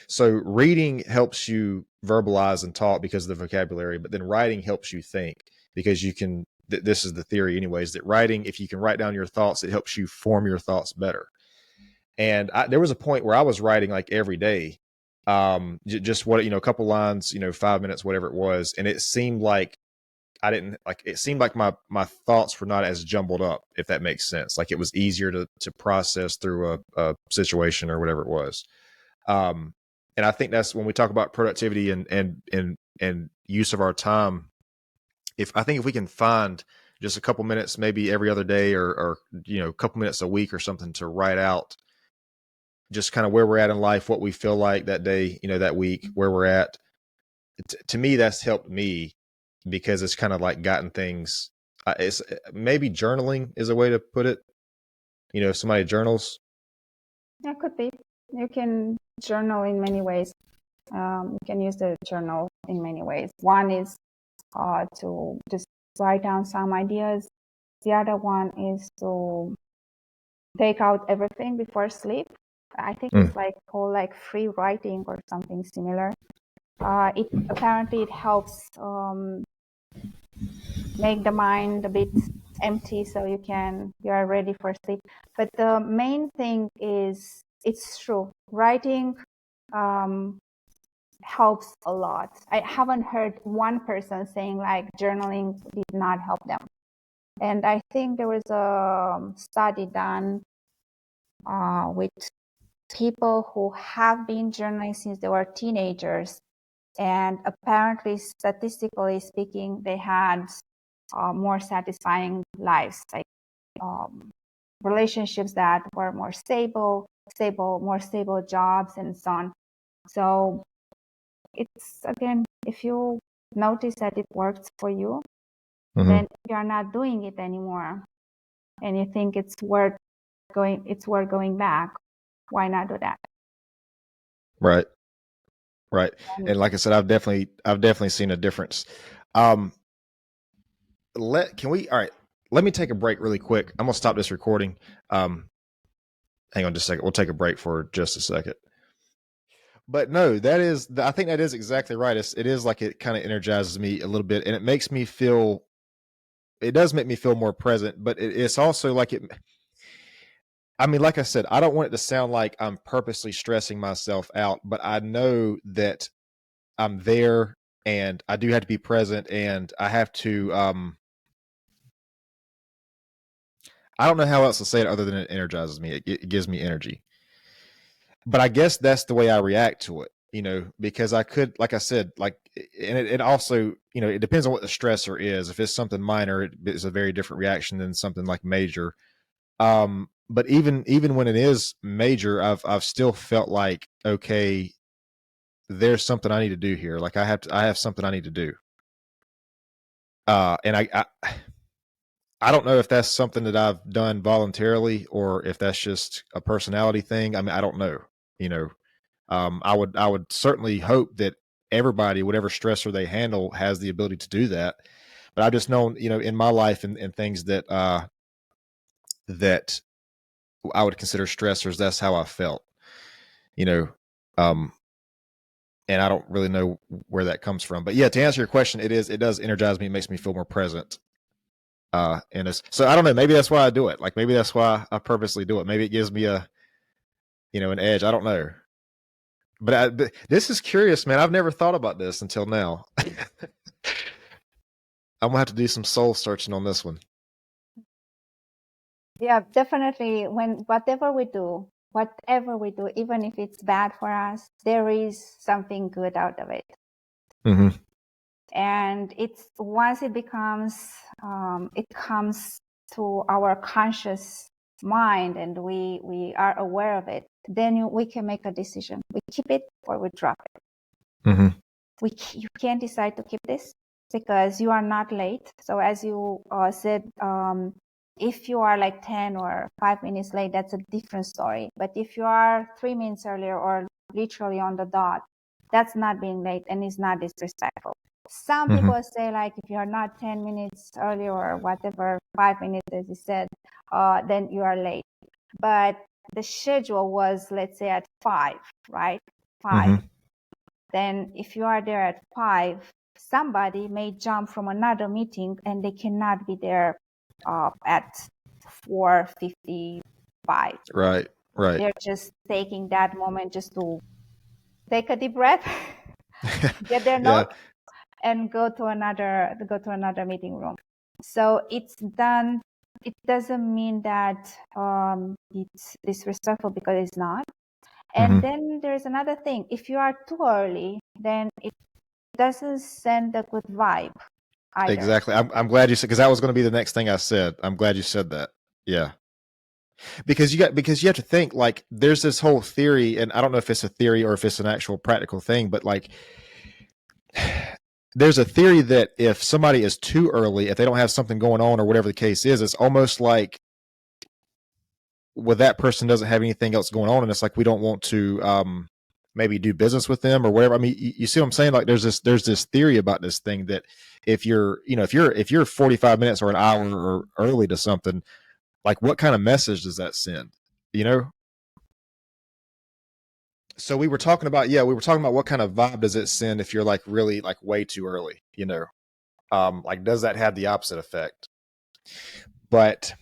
So reading helps you verbalize and talk because of the vocabulary, but then writing helps you think because you can. This is the theory, anyways. That writing, if you can write down your thoughts, it helps you form your thoughts better. And there was a point where I was writing like every day, just what, a couple lines, 5 minutes, whatever it was, and it seemed like I didn't like it seemed like my thoughts were not as jumbled up, if that makes sense. Like it was easier to process through a situation or whatever it was. Um, and I think that's when we talk about productivity and use of our time. If we can find just a couple minutes, maybe every other day, or a couple minutes a week or something, to write out just kind of where we're at in life, what we feel like that day, that week, where we're at. To me, that's helped me because it's kind of like gotten things. It's maybe journaling is a way to put it. If somebody journals. That could be. You can journal in many ways. You can use the journal in many ways. One is to just write down some ideas. The other one is to take out everything before sleep. I think it's like called like free writing or something similar. It helps make the mind a bit empty so you are ready for sleep. But the main thing is, it's true, writing helps a lot. I haven't heard one person saying like journaling did not help them. And I think there was a study done with people who have been journaling since they were teenagers, and apparently, statistically speaking, they had more satisfying lives, like relationships that were more more stable jobs, and so on. So it's, again, if you notice that it works for you, then you're not doing it anymore, and you think it's worth going back. Why not do that? Right. Right. And And like I said, I've definitely seen a difference. Um, all right, let me take a break really quick. I'm gonna stop this recording. Hang on just a second. We'll take a break for just a second. But no, I think that is exactly right. It is like it kind of energizes me a little bit, and it does make me feel more present, but it's also like I mean, like I said, I don't want it to sound like I'm purposely stressing myself out, but I know that I'm there and I do have to be present, and I have to I don't know how else to say it other than it energizes me. It gives me energy. But I guess that's the way I react to it, because I could, like I said, like, and it also, it depends on what the stressor is. If it's something minor, it's a very different reaction than something like major. But even when it is major, I've still felt like, okay, there's something I need to do here. Like I have something I need to do. And I don't know if that's something that I've done voluntarily or if that's just a personality thing. I mean, I don't know. You know, I would certainly hope that everybody, whatever stressor they handle, has the ability to do that. But I've just known, in my life and things that I would consider stressors. That's how I felt. You know, um, and I don't really know where that comes from. But yeah, to answer your question, it does energize me. It makes me feel more present. And so I don't know, maybe that's why I do it. Like maybe that's why I purposely do it. Maybe it gives me an edge. I don't know. But this is curious, man. I've never thought about this until now. I'm gonna have to do some soul searching on this one. yeah, definitely, whatever we do, even if it's bad for us, there is something good out of it. Mm-hmm. And it's once it becomes, it comes to our conscious mind and we are aware of it, then we can make a decision. We keep it or we drop it. Mm-hmm. You can decide to keep this because you are not late. So as you said, if you are like 10 or 5 minutes late, that's a different story. But if you are 3 minutes earlier or literally on the dot, that's not being late and it's not disrespectful. Some Mm-hmm. people say like if you are not 10 minutes earlier or whatever, 5 minutes as you said, then you are late. But the schedule was, let's say, at 5, right? 5. Mm-hmm. Then if you are there at 5, somebody may jump from another meeting and they cannot be there at 4:55. Right. They're just taking that moment just to take a deep breath, get their Yeah. notes, and go to another meeting room. So it's done. It doesn't mean that it's disrespectful, because it's not. And Mm-hmm. then there's another thing. If you are too early, then it doesn't send a good vibe either. Exactly. I'm glad you said, because that was going to be the next thing I said. I'm glad you said that. Yeah. Because you have to think, like, there's this whole theory, and I don't know if it's a theory or if it's an actual practical thing, but like there's a theory that if somebody is too early, if they don't have something going on or whatever the case is, it's almost like, well, that person doesn't have anything else going on, and it's like we don't want to maybe do business with them or whatever. I mean, you see what I'm saying? Like there's this theory about this thing that if you're 45 minutes or an hour or early to something, like what kind of message does that send? You know? So we were talking about what kind of vibe does it send if you're like really like way too early, you know? Like does that have the opposite effect? But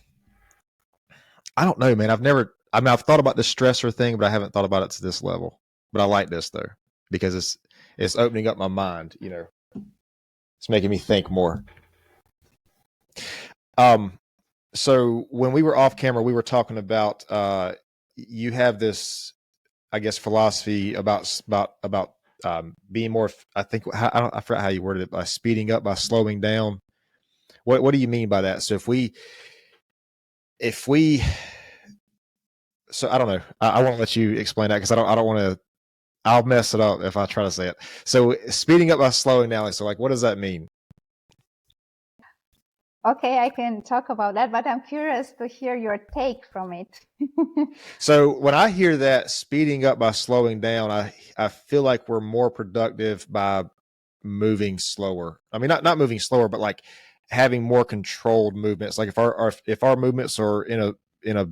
I don't know, man. I've thought about the stressor thing, but I haven't thought about it to this level. But I like this though, because it's opening up my mind, you know. It's making me think more. So when we were off camera, we were talking about you have this, I guess, philosophy about being more. I think I forgot how you worded it, by speeding up, by slowing down. What do you mean by that? So if we so I don't know. I want to let you explain that, because I don't want to. I'll mess it up if I try to say it. So speeding up by slowing down. So like, what does that mean? Okay, I can talk about that, but I'm curious to hear your take from it. So when I hear that, speeding up by slowing down, I feel like we're more productive by moving slower. I mean, not moving slower, but like having more controlled movements. Like if our movements are in a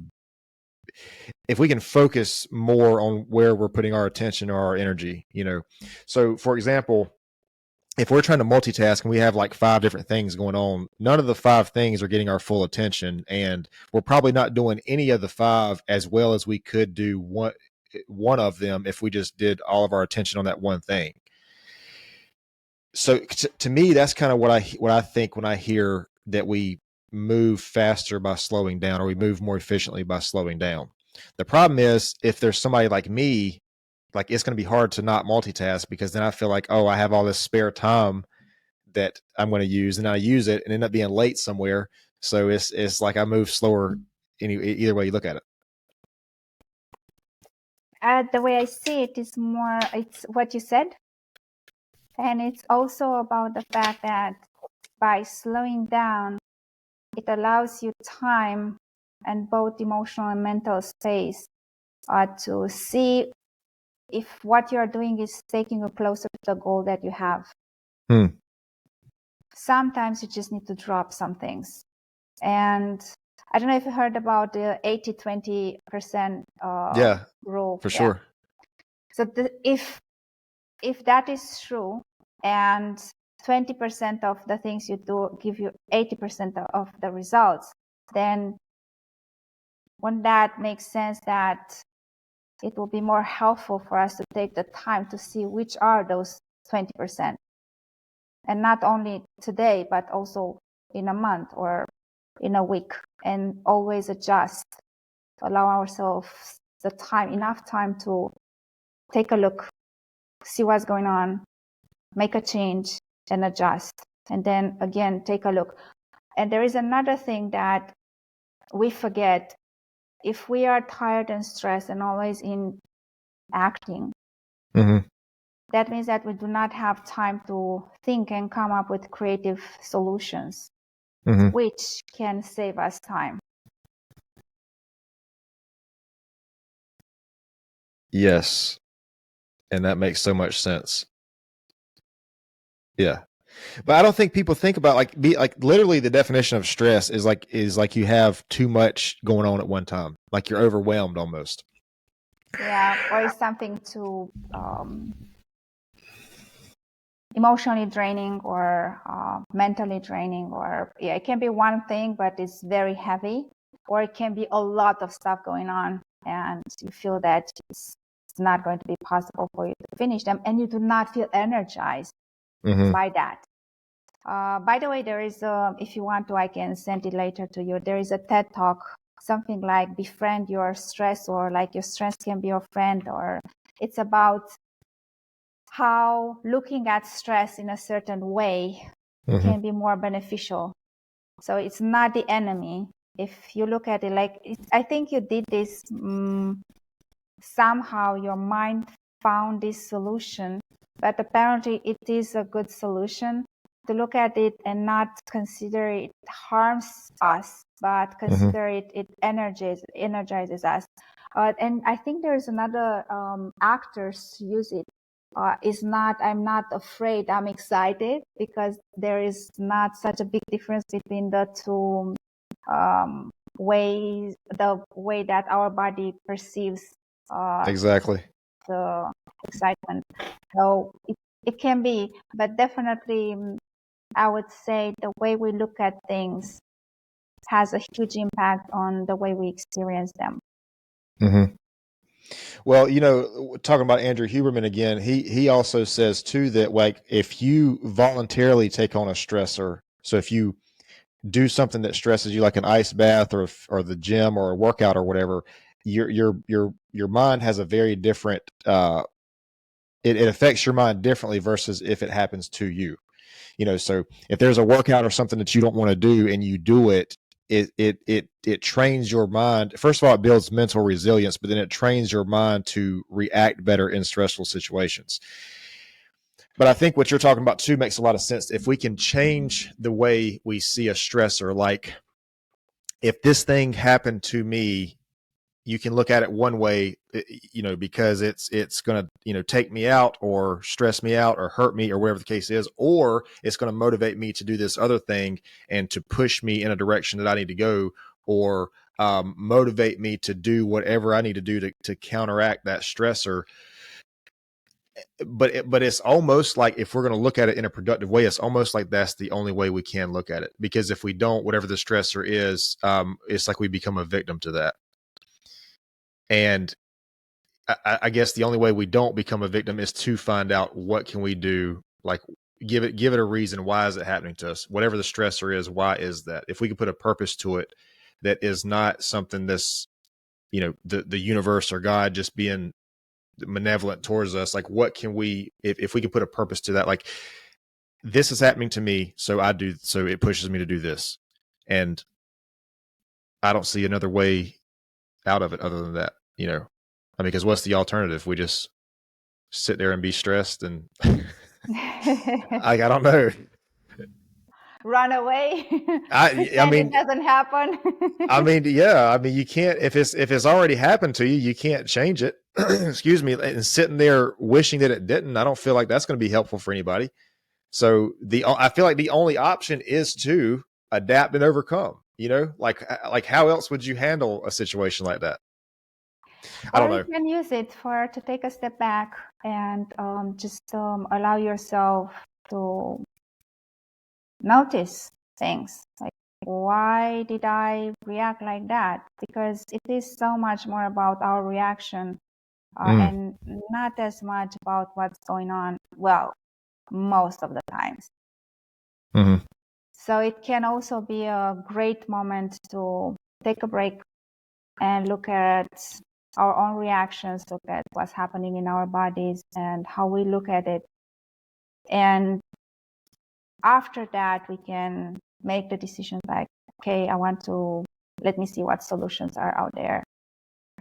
if we can focus more on where we're putting our attention or our energy, you know. So for example, if we're trying to multitask and we have like 5 different things going on, none of the 5 things are getting our full attention, and we're probably not doing any of the 5 as well as we could do one of them if we just did all of our attention on that one thing. So to me, that's kind of what I think when I hear that we move faster by slowing down, or we move more efficiently by slowing down. The problem is, if there's somebody like me, like it's going to be hard to not multitask, because then I feel like, oh, I have all this spare time that I'm going to use, and I use it and end up being late somewhere. So it's like I move slower either way you look at it. The way I see it is more, it's what you said. And it's also about the fact that by slowing down, it allows you time and both emotional and mental space to see if what you're doing is taking you closer to the goal that you have. Sometimes you just need to drop some things. And I don't know if you heard about the 80-20% Yeah, rule. for sure. So if that is true, and 20% of the things you do give you 80% of the results, then wouldn't that make sense that it will be more helpful for us to take the time to see which are those 20%? And not only today, but also in a month or in a week, and always adjust, allow ourselves enough time to take a look, see what's going on, make a change, and adjust. And then again, take a look. And there is another thing that we forget. If we are tired and stressed and always in acting, that means that we do not have time to think and come up with creative solutions, which can save us time. Yes. And that makes so much sense. Yeah. But I don't think people think about like literally the definition of stress is like you have too much going on at one time. Like you're overwhelmed almost. Yeah, or it's something too emotionally draining or mentally draining, or it can be one thing, but it's very heavy, or it can be a lot of stuff going on and you feel that it's not going to be possible for you to finish them and you do not feel energized by that. By the way, there is if you want to, I can send it later to you. There is a TED talk, something like befriend your stress, or like your stress can be your friend, or it's about how looking at stress in a certain way can be more beneficial. So it's not the enemy. If you look at it like, I think you did this, somehow your mind found this solution, but apparently it is a good solution to look at it and not consider it harms us, but consider it energizes us. And I think there's another actors use it. I'm not afraid, I'm excited, because there is not such a big difference between the two ways, the way that our body perceives Exactly. the excitement. So it can be, but definitely I would say the way we look at things has a huge impact on the way we experience them. Well, talking about Andrew Huberman again, he also says too that like if you voluntarily take on a stressor, so if you do something that stresses you, like an ice bath or the gym or a workout or whatever, your mind has a very different. It affects your mind differently versus if it happens to you. So if there's a workout or something that you don't want to do and you do it, it trains your mind. First of all, it builds mental resilience, but then it trains your mind to react better in stressful situations. But I think what you're talking about too makes a lot of sense. If we can change the way we see a stressor, like if this thing happened to me, you can look at it one way, because it's going to, take me out or stress me out or hurt me or whatever the case is, or it's going to motivate me to do this other thing and to push me in a direction that I need to go, or motivate me to do whatever I need to do to counteract that stressor. But it's almost like, if we're going to look at it in a productive way, it's almost like that's the only way we can look at it, because if we don't, whatever the stressor is, it's like we become a victim to that. And I guess the only way we don't become a victim is to find out what can we do, like give it a reason. Why is it happening to us? Whatever the stressor is, why is that? If we can put a purpose to it, that is not something that's, the universe or God just being malevolent towards us. Like, what can we, if we can put a purpose to that, like this is happening to me, so it pushes me to do this. And I don't see another way out of it other than that, because what's the alternative? We just sit there and be stressed and I don't know. Run away. I mean, it doesn't happen. you can't, if it's already happened to you, you can't change it. Excuse me. And sitting there wishing that it didn't, I don't feel like that's going to be helpful for anybody. So I feel like the only option is to adapt and overcome, like how else would you handle a situation like that? I don't know. Or you can use it to take a step back and just allow yourself to notice things. Like, why did I react like that? Because it is so much more about our reaction and not as much about what's going on, well, most of the times. So it can also be a great moment to take a break and look at our own reactions, look at what's happening in our bodies and how we look at it. And after that, we can make the decision like, okay, let me see what solutions are out there.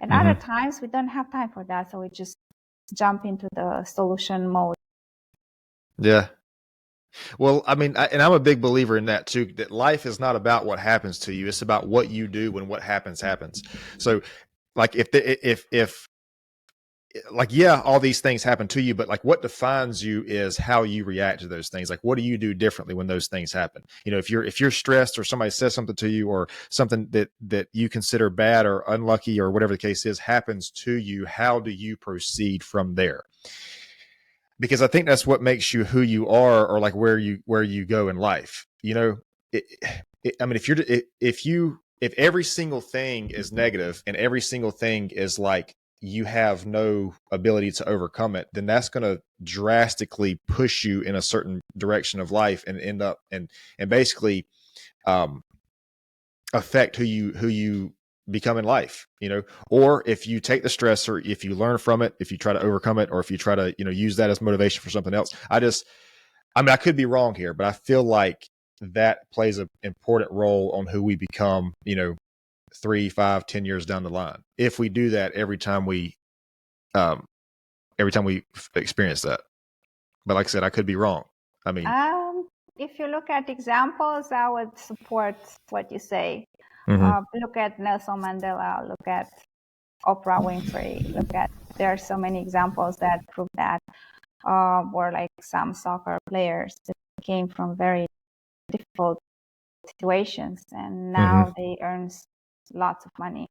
And other times we don't have time for that. So we just jump into the solution mode. Yeah. Well, I mean, and I'm a big believer in that too, that life is not about what happens to you. It's about what you do when what happens. So like if like, yeah, all these things happen to you, but like what defines you is how you react to those things. Like, what do you do differently when those things happen? You know, if you're stressed or somebody says something to you or something that you consider bad or unlucky or whatever the case is happens to you, how do you proceed from there? Because I think that's what makes you who you are, or like where you go in life. You know, I mean, if every single thing is negative and every single thing is like you have no ability to overcome it, then that's going to drastically push you in a certain direction of life and end up and basically affect who you become in life, you know. Or if you take the stress, or if you learn from it, if you try to overcome it, or if you try to, you know, use that as motivation for something else. I mean, I could be wrong here, but I feel like that plays an important role on who we become, you know, 3, 5, 10 years down the line. If we do that um, every time we experience that. But like I said, I could be wrong. I mean, If you look at examples, I would support what you say. Look at Nelson Mandela, look at Oprah Winfrey, there are so many examples that prove that, or like some soccer players that came from very difficult situations and now they earn lots of money.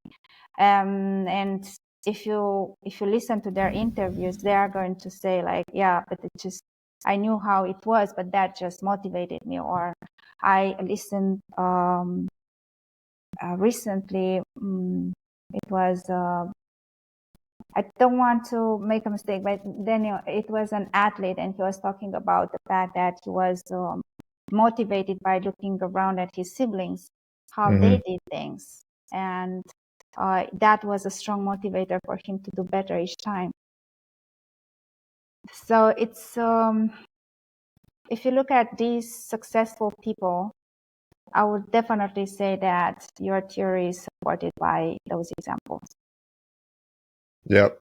And if you listen to their interviews, they are going to say like, yeah, but I knew how it was, but that just motivated me. Or I listened recently, it was I don't want to make a mistake, but then it was an athlete, and he was talking about the fact that he was motivated by looking around at his siblings, how they did things, and that was a strong motivator for him to do better each time. So it's if you look at these successful people, I would definitely say that your theory is supported by those examples. Yep.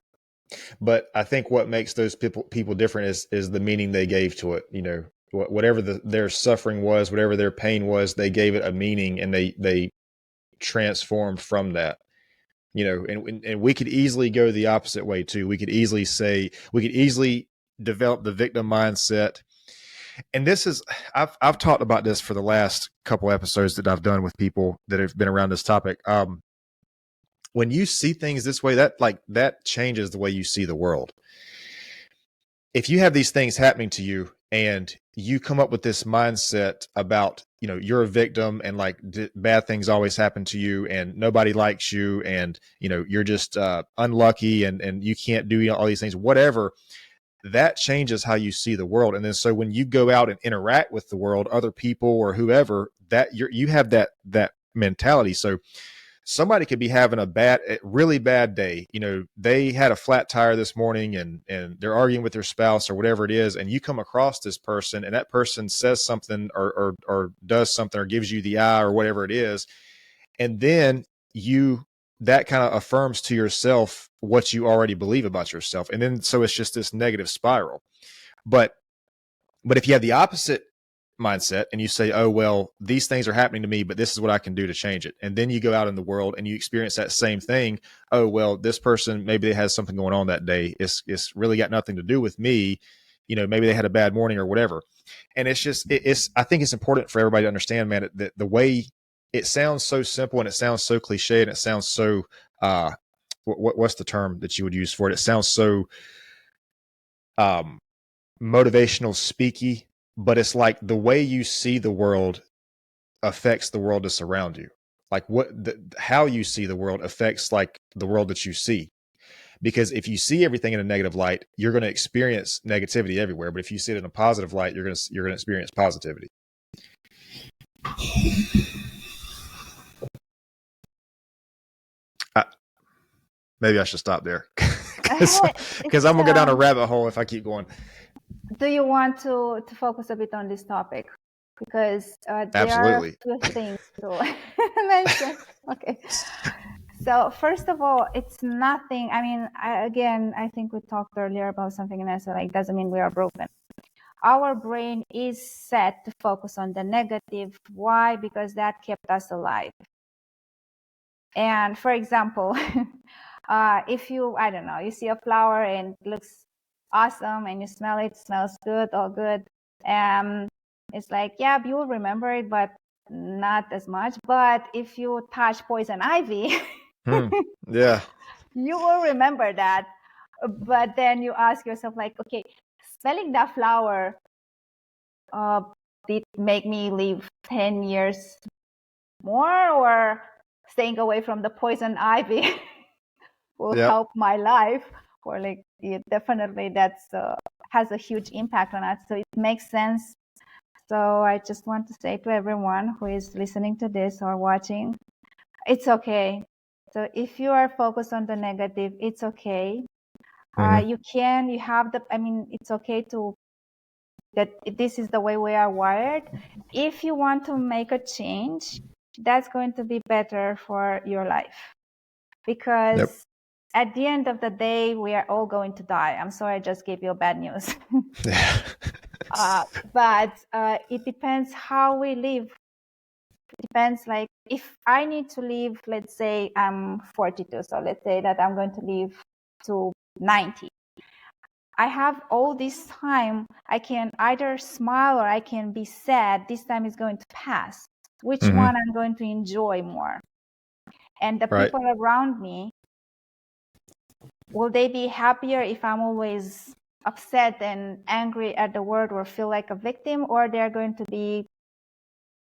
But I think what makes those people different is the meaning they gave to it. You know, whatever their suffering was, whatever their pain was, they gave it a meaning, and they transformed from that. You know, and we could easily go the opposite way too. We could easily develop the victim mindset. And this is, I've talked about this for the last couple episodes that I've done with people that have been around this topic. When you see things this way, that changes the way you see the world. If you have these things happening to you and you come up with this mindset about, you know, you're a victim and like bad things always happen to you and nobody likes you and, you know, you're just unlucky and you can't do all these things, whatever, that changes how you see the world. And then so when you go out and interact with the world, other people or whoever, that you have that mentality. So somebody could be having a really bad day. You know, they had a flat tire this morning and they're arguing with their spouse or whatever it is. And you come across this person and that person says something or does something or gives you the eye or whatever it is. And then that kind of affirms to yourself what you already believe about yourself. And then, so it's just this negative spiral. But if you have the opposite mindset and you say, oh, well, these things are happening to me, but this is what I can do to change it. And then you go out in the world and you experience that same thing. Oh, well, this person, maybe they has something going on that day. It's really got nothing to do with me. You know, maybe they had a bad morning or whatever. And it's just, I think it's important for everybody to understand, man, that the way it sounds so simple and it sounds so cliche and it sounds so, what's the term that you would use for it? It sounds so, motivational speaky, but it's like the way you see the world affects the world that's around you. Like how you see the world affects like the world that you see. Because if you see everything in a negative light, you're going to experience negativity everywhere. But if you see it in a positive light, you're going to experience positivity. Maybe I should stop there because I'm gonna go down a rabbit hole if I keep going. Do you want to focus a bit on this topic? because there are a Absolutely. few things to mention. Okay. So first of all, it's nothing. I mean, I think we talked earlier about something, and I said, like, doesn't mean we are broken. Our brain is set to focus on the negative. Why? Because that kept us alive. And for example, if you, I don't know, you see a flower and it looks awesome and you smell it, smells good, all good. It's like, yeah, you will remember it, but not as much. But if you touch poison ivy, Yeah. you will remember that. But then you ask yourself, like, okay, smelling that flower did make me live 10 years more, or staying away from the poison ivy will Yep. help my life, or like, yeah, definitely that's has a huge impact on us. So it makes sense. So I just want to say to everyone who is listening to this or watching, it's okay. So if you are focused on the negative, it's okay. You have the, I mean, it's okay to, that this is the way we are wired. If you want to make a change, that's going to be better for your life, because Yep. at the end of the day, we are all going to die. I'm sorry, I just gave you bad news. Yeah. But it depends how we live. It depends, like, if I need to live, let's say I'm 42, so let's say that I'm going to live to 90. I have all this time. I can either smile or I can be sad. This time is going to pass. Which one I'm going to enjoy more? And the Right. people around me, will they be happier if I'm always upset and angry at the world or feel like a victim, or they're going to be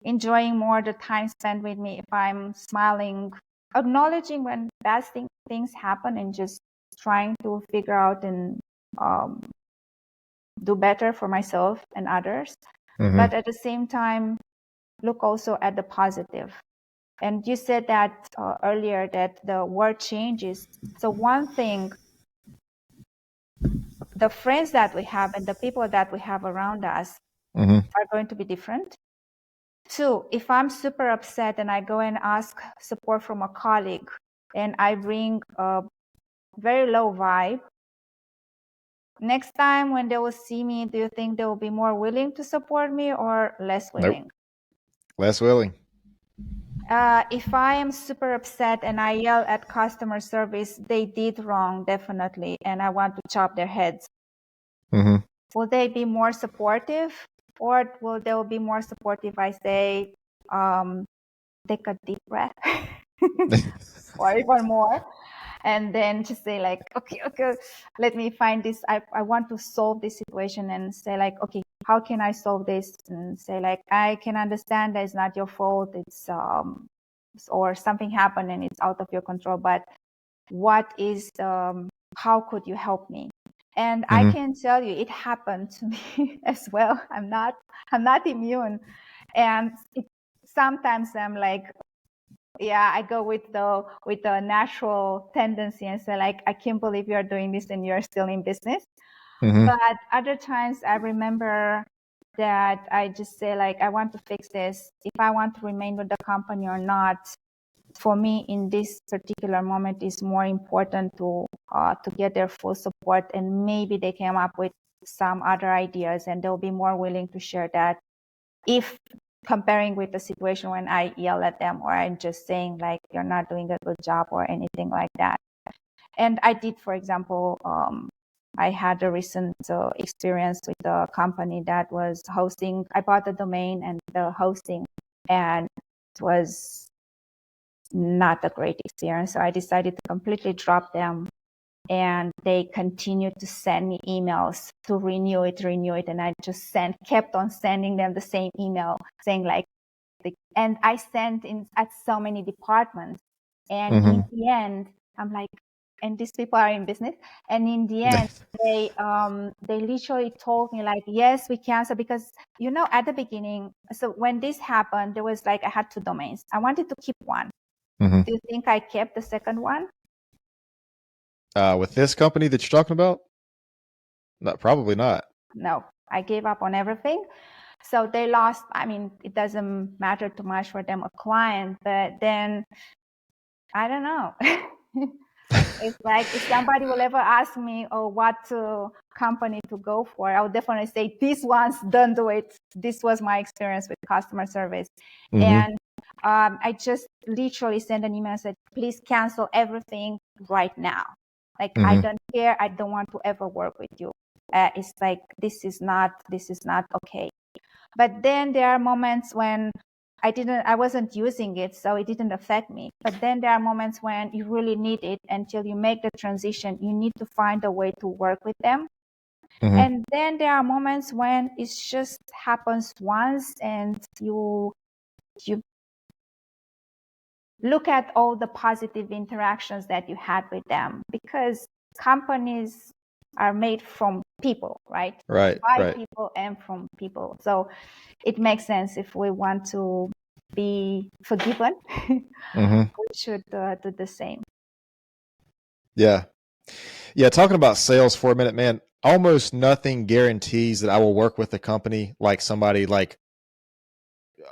enjoying more the time spent with me if I'm smiling, acknowledging when bad things happen, and just trying to figure out and do better for myself and others. But at the same time, look also at the positive. And you said that earlier, that the world changes. So one thing, the friends that we have and the people that we have around us are going to be different. Two, if I'm super upset and I go and ask support from a colleague and I bring a very low vibe, next time when they will see me, do you think they will be more willing to support me or less willing? Nope. Less willing. If I am super upset and I yell at customer service, they did wrong, definitely, and I want to chop their heads. Will they be more supportive, or will they be more supportive if I say, take a deep breath, or even more, and then just say, like, okay, let me find this. I want to solve this situation, and say, like, okay, how can I solve this? And say, like, I can understand that it's not your fault. It's or something happened and it's out of your control. But what is how could you help me? And I can tell you, it happened to me as well. I'm not immune, and sometimes I'm like, yeah, I go with the natural tendency and say, like, I can't believe you're doing this and you're still in business. But other times I remember that I just say, like, I want to fix this. If I want to remain with the company or not, for me in this particular moment is more important to get their full support, and maybe they came up with some other ideas and they'll be more willing to share that, if comparing with the situation when I yell at them or I'm just saying, like, you're not doing a good job or anything like that. And I did, for example, I had a recent experience with a company that was hosting. I bought the domain and the hosting, and it was not a great experience. So I decided to completely drop them. And they continued to send me emails to renew it. And I just kept on sending them the same email saying, like, and I sent in at so many departments. And in the end, I'm like, and these people are in business. And in the end, they literally told me, like, yes, we cancel, because, at the beginning, so when this happened, there was, like, I had 2 domains. I wanted to keep one. Do you think I kept the second one? With this company that you're talking about? Probably not. No, I gave up on everything. So they lost, I mean, it doesn't matter too much for them, a client, but then, I don't know. It's like if somebody will ever ask me, oh, what company to go for, I would definitely say these ones, don't do it. This was my experience with customer service. Mm-hmm. And I just literally sent an email and said, please cancel everything right now. Like, I Mm-hmm. don't care. I don't want to ever work with you. It's like, this is not okay. But then there are moments when I wasn't using it, so it didn't affect me. But then there are moments when you really need it. Until you make the transition, you need to find a way to work with them. Mm-hmm. And then there are moments when it just happens once, and you look at all the positive interactions that you had with them, because companies are made from people, right? Right. By Right. people and from people. So it makes sense, if we want to be forgiven, Mm-hmm. we should do the same. Yeah. Yeah. Talking about sales for a minute, man, almost nothing guarantees that I will work with a company like somebody like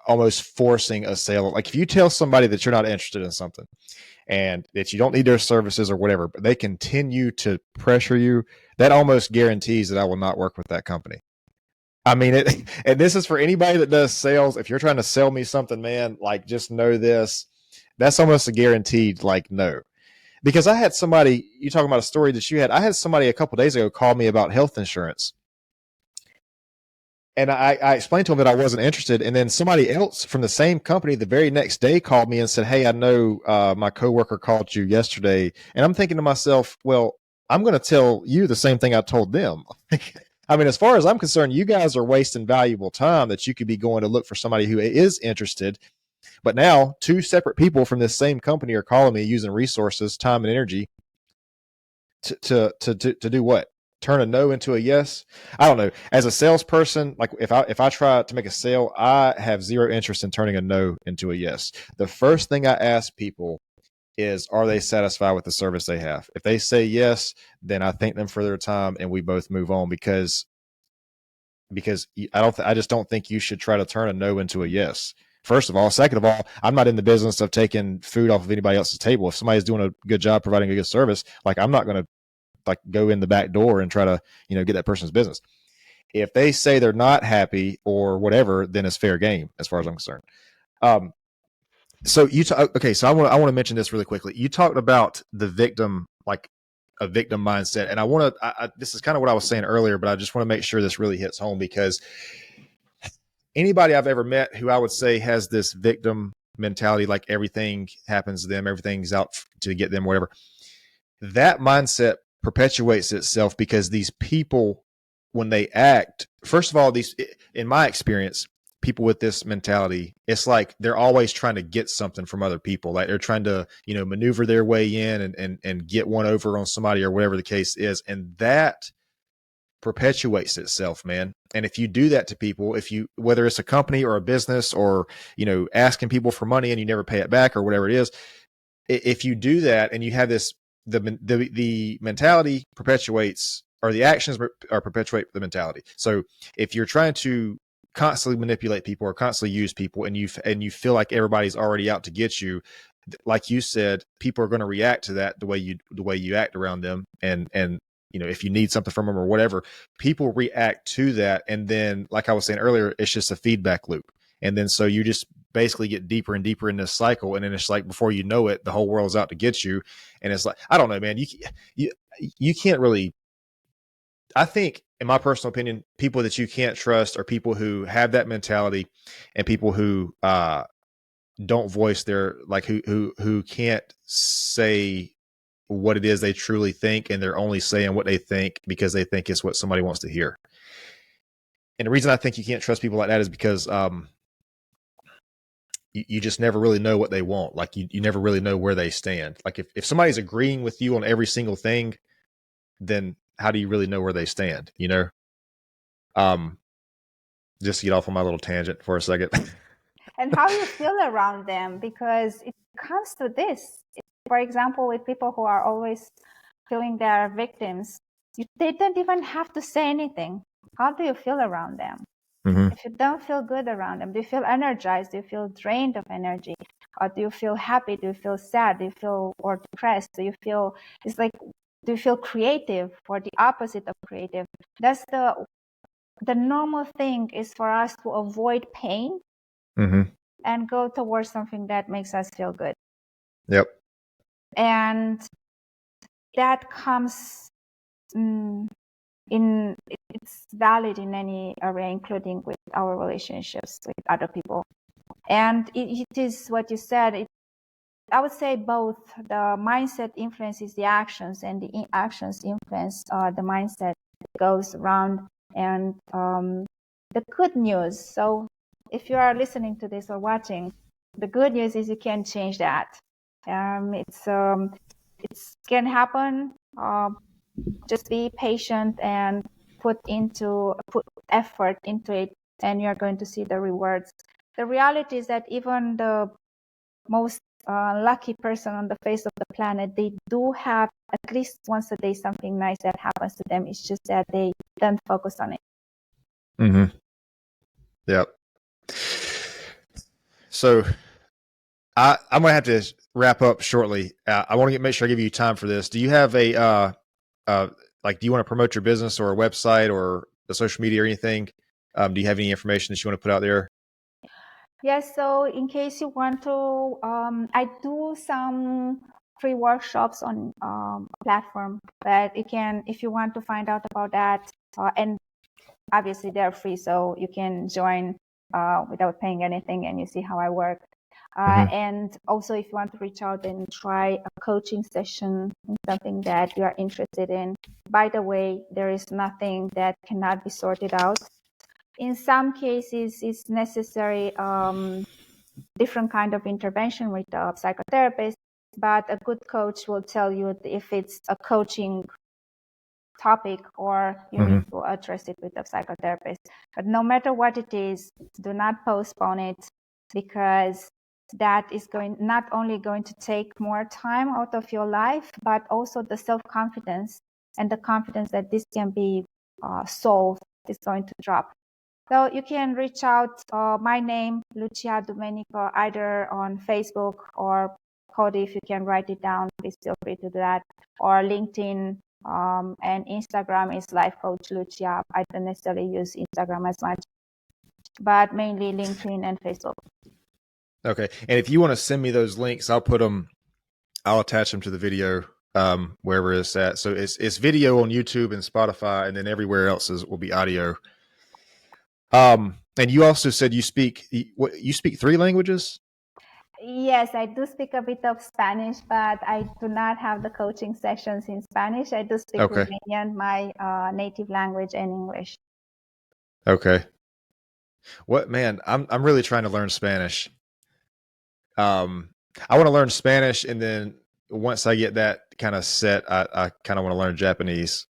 almost forcing a sale. Like if you tell somebody that you're not interested in something and that you don't need their services or whatever, but they continue to pressure you, that almost guarantees that I will not work with that company. I mean, and this is for anybody that does sales. If you're trying to sell me something, man, like just know this, that's almost a guaranteed, like, no. Because I had somebody, you talking about a story that you had, I had somebody a couple days ago call me about health insurance. And I explained to him that I wasn't interested. And then somebody else from the same company the very next day called me and said, hey, I know my coworker called you yesterday. And I'm thinking to myself, well, I'm going to tell you the same thing I told them. I mean, as far as I'm concerned, you guys are wasting valuable time that you could be going to look for somebody who is interested. But now two separate people from this same company are calling me using resources, time, and energy to do what? Turn a no into a yes? I don't know. As a salesperson, like if I try to make a sale, I have zero interest in turning a no into a yes. The first thing I ask people is, are they satisfied with the service they have? If they say yes, then I thank them for their time and we both move on, because I just don't think you should try to turn a no into a yes. First of all, second of all, I'm not in the business of taking food off of anybody else's table. If somebody's doing a good job providing a good service, like I'm not going to like go in the back door and try to, get that person's business. If they say they're not happy or whatever, then it's fair game as far as I'm concerned. So okay, so I want to mention this really quickly. You talked about the victim, like a victim mindset, and I want to. This is kind of what I was saying earlier, but I just want to make sure this really hits home, because anybody I've ever met who I would say has this victim mentality, like everything happens to them, everything's out to get them, whatever, that mindset perpetuates itself because these people, when they act, first of all, in my experience, people with this mentality, it's like they're always trying to get something from other people. Like they're trying to, maneuver their way in and get one over on somebody or whatever the case is. And that perpetuates itself, man. And if you do that to people, whether it's a company or a business or, asking people for money and you never pay it back or whatever it is, if you do that and you have this, the mentality perpetuates, or the actions are perpetuate the mentality. So if you're trying to constantly manipulate people or constantly use people, and you feel like everybody's already out to get you, like you said, people are going to react to that the way you act around them, and if you need something from them or whatever, people react to that. And then, like I was saying earlier, it's just a feedback loop. And then so you just basically get deeper and deeper in this cycle. And then it's like, before you know it, the whole world's out to get you. And it's like, I don't know, man, you can't really, I think, in my personal opinion, people that you can't trust are people who have that mentality, and people who don't voice their, like, who can't say what it is they truly think, and they're only saying what they think because they think it's what somebody wants to hear. And the reason I think you can't trust people like that is because you just never really know what they want. Like you never really know where they stand. Like if somebody's agreeing with you on every single thing, then how do you really know where they stand? Just to get off on my little tangent for a second. And how you feel around them, because it comes to this. For example, with people who are always feeling they are victims, they don't even have to say anything. How do you feel around them? If you don't feel good around them, do you feel energized? Do you feel drained of energy? Or do you feel happy? Do you feel sad? Do you feel or depressed? Do you feel do you feel creative or the opposite of creative? That's the normal thing is for us to avoid pain and go towards something that makes us feel good. Yep. And that comes it's valid in any area, including with our relationships with other people. And it is what you said. I would say both the mindset influences the actions, and the actions influence the mindset that goes around. And the good news, so if you are listening to this or watching, the good news is you can change that. It can happen. Just be patient and put effort into it, and you're going to see the rewards. The reality is that even the most lucky person on the face of the planet, they do have at least once a day something nice that happens to them. It's just that they don't focus on it. Yep. So I'm gonna have to wrap up shortly. I want to make sure I give you time for this. Do you have do you want to promote your business or a website or the social media or anything? Do you have any information that you want to put out there? Yes. So in case you want to, I do some free workshops on platform, but if you want to find out about that, and obviously they're free, so you can join without paying anything, and you see how I work. And also, if you want to reach out and try a coaching session, something that you are interested in, by the way, there is nothing that cannot be sorted out. In some cases, it's necessary different kind of intervention with a psychotherapist, but a good coach will tell you if it's a coaching topic or you need to address it with a psychotherapist. But no matter what it is, do not postpone it, because that is not only going to take more time out of your life, but also the self-confidence and the confidence that this can be solved is going to drop. So you can reach out, my name, Lucia Dumenica, either on Facebook, or Cody, if you can write it down, please feel free to do that, or LinkedIn, and Instagram is Life Coach Lucia. I don't necessarily use Instagram as much, but mainly LinkedIn and Facebook. Okay. And if you want to send me those links, I'll attach them to the video, wherever it's at. So it's video on YouTube and Spotify, and then everywhere else will be audio. And you also said you speak 3 languages? Yes, I do speak a bit of Spanish, but I do not have the coaching sessions in Spanish. I do speak Romanian, my native language, and English. Okay. I'm really trying to learn Spanish. I want to learn Spanish, and then once I get that kind of set, I kind of want to learn Japanese.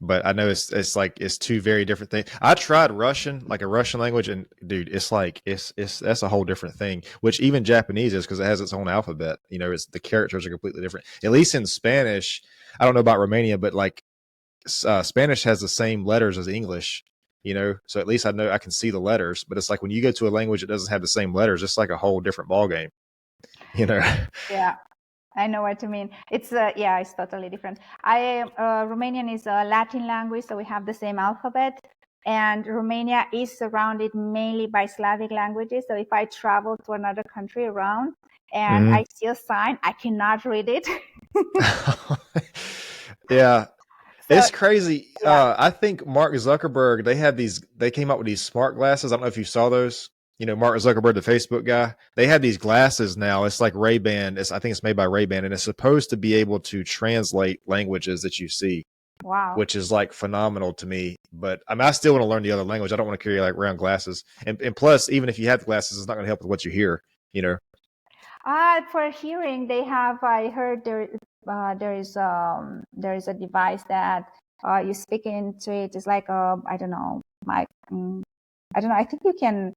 But I know it's 2 very different things. I tried Russian, like a Russian language, and dude, it's that's a whole different thing. Which even Japanese is, because it has its own alphabet. It's the characters are completely different. At least in Spanish, I don't know about Romania, but like Spanish has the same letters as English. So at least I know I can see the letters. But it's like when you go to a language that doesn't have the same letters, it's like a whole different ballgame. Yeah. I know what you mean. It's it's totally different. Romanian is a Latin language, so we have the same alphabet. And Romania is surrounded mainly by Slavic languages. So if I travel to another country around and I see a sign, I cannot read it. Yeah. So, it's crazy. Yeah. I think Mark Zuckerberg, they came out with these smart glasses. I don't know if you saw those. Mark Zuckerberg, the Facebook guy, they have these glasses now. It's like Ray-Ban. I think it's made by Ray-Ban, and it's supposed to be able to translate languages that you see. Wow. Which is like phenomenal to me. But I still want to learn the other language. I don't want to carry like around glasses. And plus, even if you have the glasses, it's not going to help with what you hear, For hearing, they have. I heard there is a device that you speak into it. It's like I don't know, I don't know. I think you can.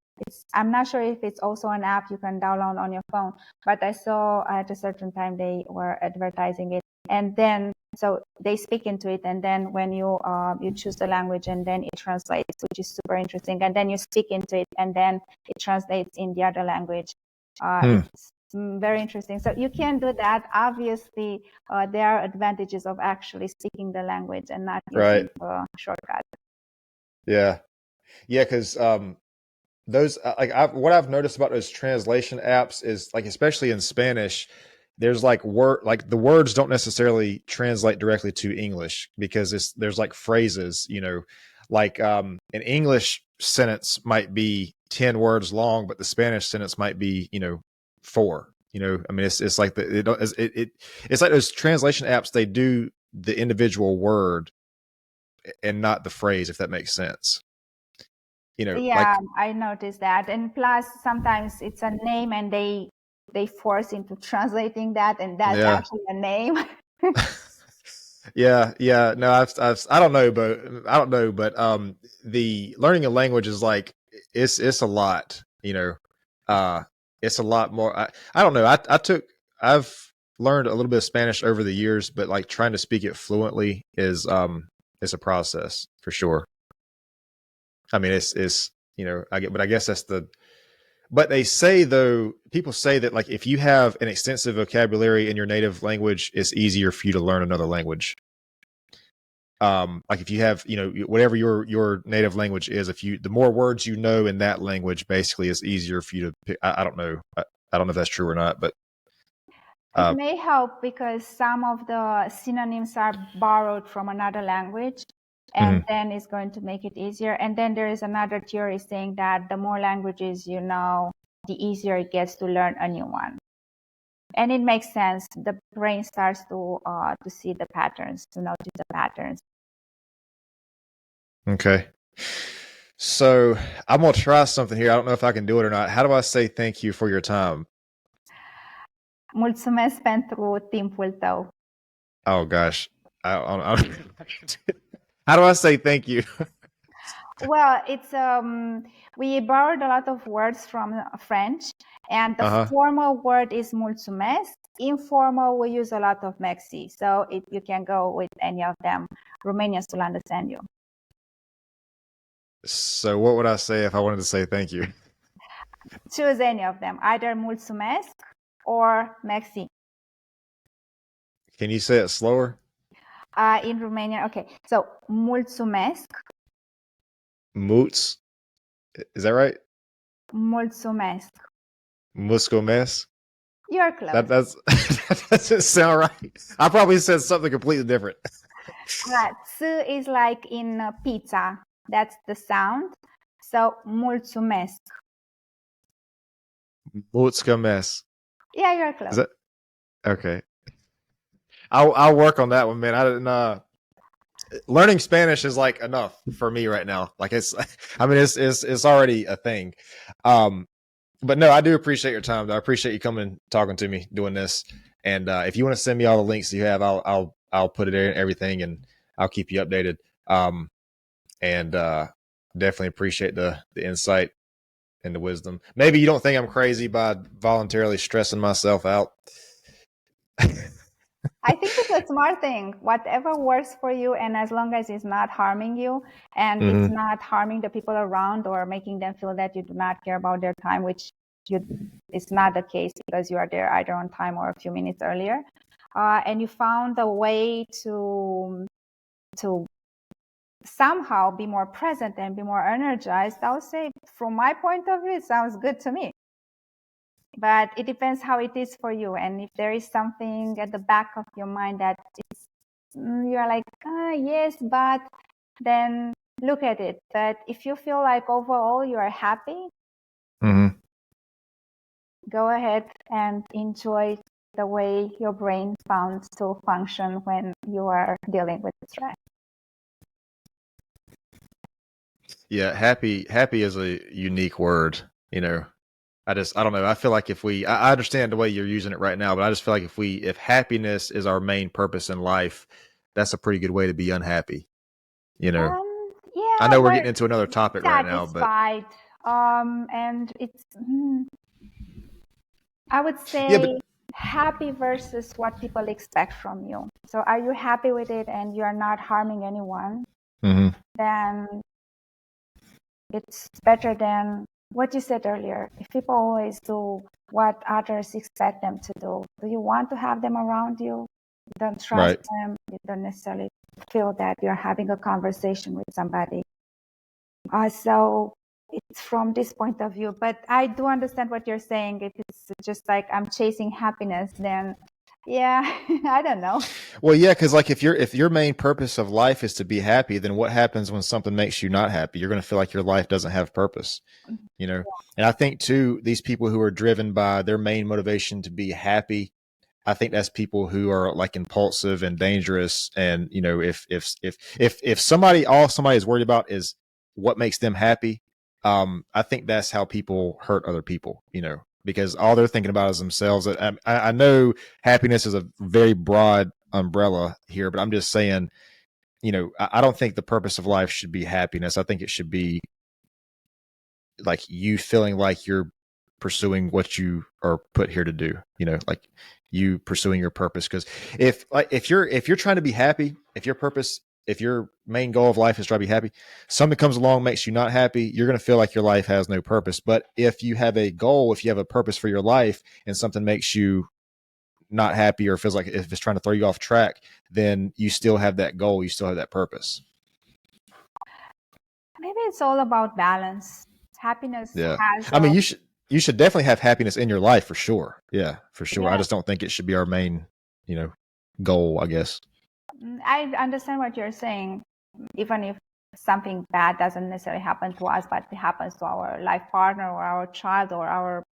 I'm not sure if it's also an app you can download on your phone. But I saw at a certain time they were advertising it, and then so they speak into it, and then when you choose the language, and then it translates, which is super interesting. And then you speak into it, and then it translates in the other language. It's very interesting. So you can do that. Obviously, there are advantages of actually speaking the language and not using a shortcut. Yeah, because those what I've noticed about those translation apps is like, especially in Spanish, there's like the words don't necessarily translate directly to English, because there's like phrases, like an English sentence might be 10 words long, but the Spanish sentence might be 4. I mean, it's like it's like those translation apps, they do the individual word and not the phrase, if that makes sense. Yeah, I noticed that. And plus, sometimes it's a name, and they force into translating that, and that's actually a name. Yeah. No, I don't know, but the learning a language is like, it's a lot, it's a lot more. I don't know. I've learned a little bit of Spanish over the years, but like trying to speak it fluently is a process for sure. I mean, it's I guess that's but they say, though, people say that like if you have an extensive vocabulary in your native language, it's easier for you to learn another language. Like if you have, whatever your native language is, the more words you know in that language, basically it's easier for you to pick. I don't know. I don't know if that's true or not, but it may help because some of the synonyms are borrowed from another language, and then it's going to make it easier. And then there is another theory saying that the more languages you know, the easier it gets to learn a new one. And it makes sense. The brain starts to see the patterns, to notice the patterns. Okay. So I'm going to try something here. I don't know if I can do it or not. How do I say thank you for your time? Mulțumesc pentru timpul tău. Oh, gosh. How do I say thank you? Well, it's we borrowed a lot of words from French, and the formal word is mulțumesc. Informal, we use a lot of merci. So you can go with any of them. Romanians will understand you. So what would I say if I wanted to say thank you? Choose any of them, either mulțumesc or merci. Can you say it slower? In Romanian, okay. So mulțumesc. Mulț. Is that right? Mulțumesc. Muscomes. You're close. That doesn't sound right. I probably said something completely different. Ts is like in pizza. That's the sound. So mulțumesc. Mulțumesc. Yeah, you're close. Is that okay? I'll work on that one, man. I didn't. Learning Spanish is like enough for me right now. Like it's already a thing. But no, I do appreciate your time, though. I appreciate you coming and talking to me, doing this. And if you want to send me all the links you have, I'll put it in everything, and I'll keep you updated. And definitely appreciate the insight and the wisdom. Maybe you don't think I'm crazy by voluntarily stressing myself out. I think it's a smart thing. Whatever works for you, and as long as it's not harming you, and it's not harming the people around or making them feel that you do not care about their time, which is not the case because you are there either on time or a few minutes earlier, and you found a way to somehow be more present and be more energized, I would say, from my point of view, it sounds good to me. But it depends how it is for you. And if there is something at the back of your mind that you're like, yes, but then look at it. But if you feel like overall you are happy, go ahead and enjoy the way your brain found to function when you are dealing with stress. Yeah, happy is a unique word, I don't know. I feel like I understand the way you're using it right now, but I just feel like if happiness is our main purpose in life, that's a pretty good way to be unhappy. Yeah, I know we're getting into another topic right now, but and it's, I would say, happy versus what people expect from you. So are you happy with it and you are not harming anyone? Mm-hmm. Then it's better than what you said earlier. If people always do what others expect them to do you want to have them around you? You don't trust Right. them. You don't necessarily feel that you're having a conversation with somebody. So it's from this point of view. But I do understand what you're saying. If it's just like I'm chasing happiness, then yeah, I don't know. Well, yeah, because like if your main purpose of life is to be happy, then what happens when something makes you not happy? You're going to feel like your life doesn't have purpose, you know. And I think too, these people who are driven by their main motivation to be happy, I think that's people who are like impulsive and dangerous. And you know, if somebody all somebody is worried about is what makes them happy, I think that's how people hurt other people. You know, because all they're thinking about is themselves. I know happiness is a very broad umbrella here, but I'm just saying, you know, I don't think the purpose of life should be happiness. I think it should be like you feeling like you're pursuing what you are put here to do, you know, like you pursuing your purpose. Because if you're trying to be happy, if your main goal of life is try to be happy, something comes along makes you not happy, you're going to feel like your life has no purpose. But if you have a goal, if you have a purpose for your life, and something makes you not happy or feels like if it's trying to throw you off track, then you still have that goal, you still have that purpose. Maybe it's all about balance. Happiness Yeah. has I mean, you should definitely have happiness in your life for sure. Yeah, for sure. I yeah. just don't think it should be our main, you know, goal, I guess. I understand what you're saying. Even if something bad doesn't necessarily happen to us, but it happens to our life partner or our child or our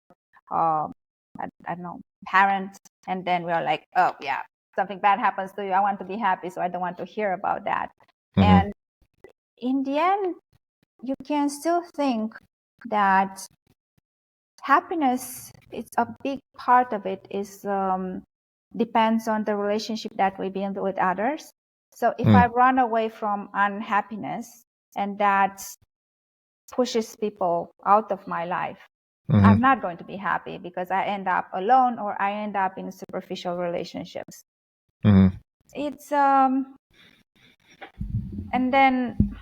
I don't know, parent, and then we are like, oh yeah, something bad happens to you. I want to be happy, so I don't want to hear about that. Mm-hmm. And in the end, you can still think that happiness is a big part of it is depends on the relationship that we build with others. So if I run away from unhappiness and that pushes people out of my life, I'm not going to be happy because I end up alone or I end up in superficial relationships. Mm-hmm. It's and then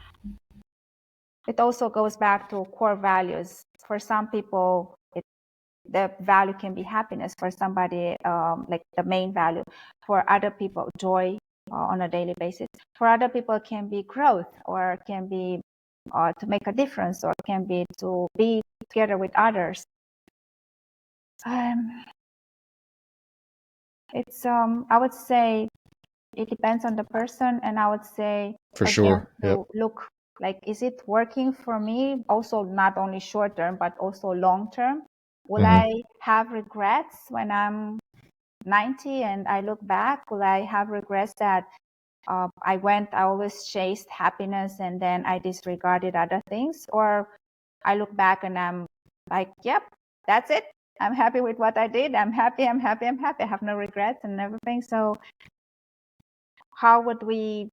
it also goes back to core values. For some people, the value can be happiness. For somebody, like the main value. For other people, joy on a daily basis. For other people, it can be growth, or can be to make a difference, or can be to be together with others. It's I would say it depends on the person, and I would say For again sure. Yep. to look like, is it working for me? Also, not only short term but also long term. Will I have regrets when I'm 90 and I look back? Will I have regrets that I always chased happiness and then I disregarded other things? Or I look back and I'm like, yep, that's it. I'm happy with what I did. I'm happy. I have no regrets and everything. So how would we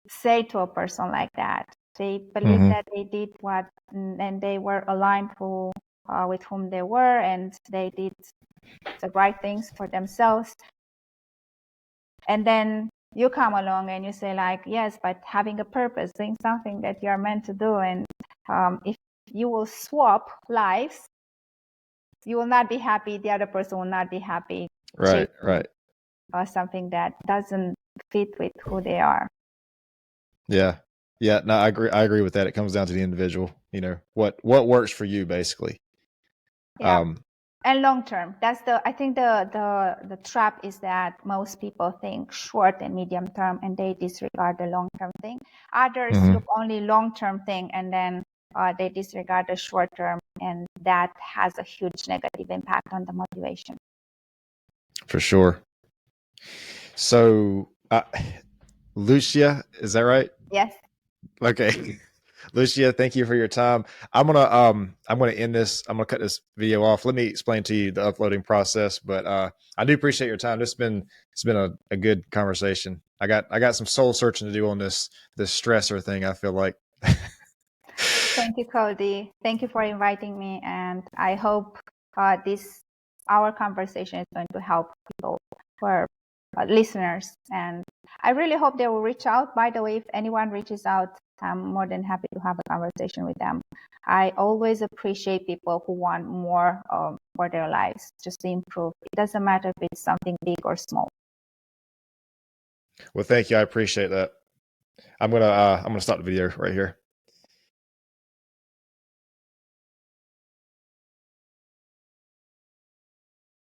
say to a person like that? They believe that they did what, and they were aligned with whom they were, and they did the right things for themselves. And then you come along and you say like, yes, but having a purpose, doing something that you're meant to do. And if you will swap lives, you will not be happy. The other person will not be happy. Right. Right. Or something that doesn't fit with who they are. Yeah. Yeah. No, I agree. I agree with that. It comes down to the individual, you know, what works for you basically. Yeah. And long term, that's I think the trap is that most people think short and medium term and they disregard the long term thing. Others look only long term thing and then they disregard the short term, and that has a huge negative impact on the motivation. For sure. So, Lucia, is that right? Yes. Okay. Lucia, thank you for your time. I'm gonna end this. I'm gonna cut this video off. Let me explain to you the uploading process. But I do appreciate your time. It's been a good conversation. I got some soul searching to do on this stressor thing, I feel like. Thank you, Cody. Thank you for inviting me, and I hope this our conversation is going to help people who are listeners. And I really hope they will reach out. By the way, if anyone reaches out, I'm more than happy to have a conversation with them. I always appreciate people who want more for their lives, just to improve. It doesn't matter if it's something big or small. Well, thank you. I appreciate that. I'm gonna stop the video right here.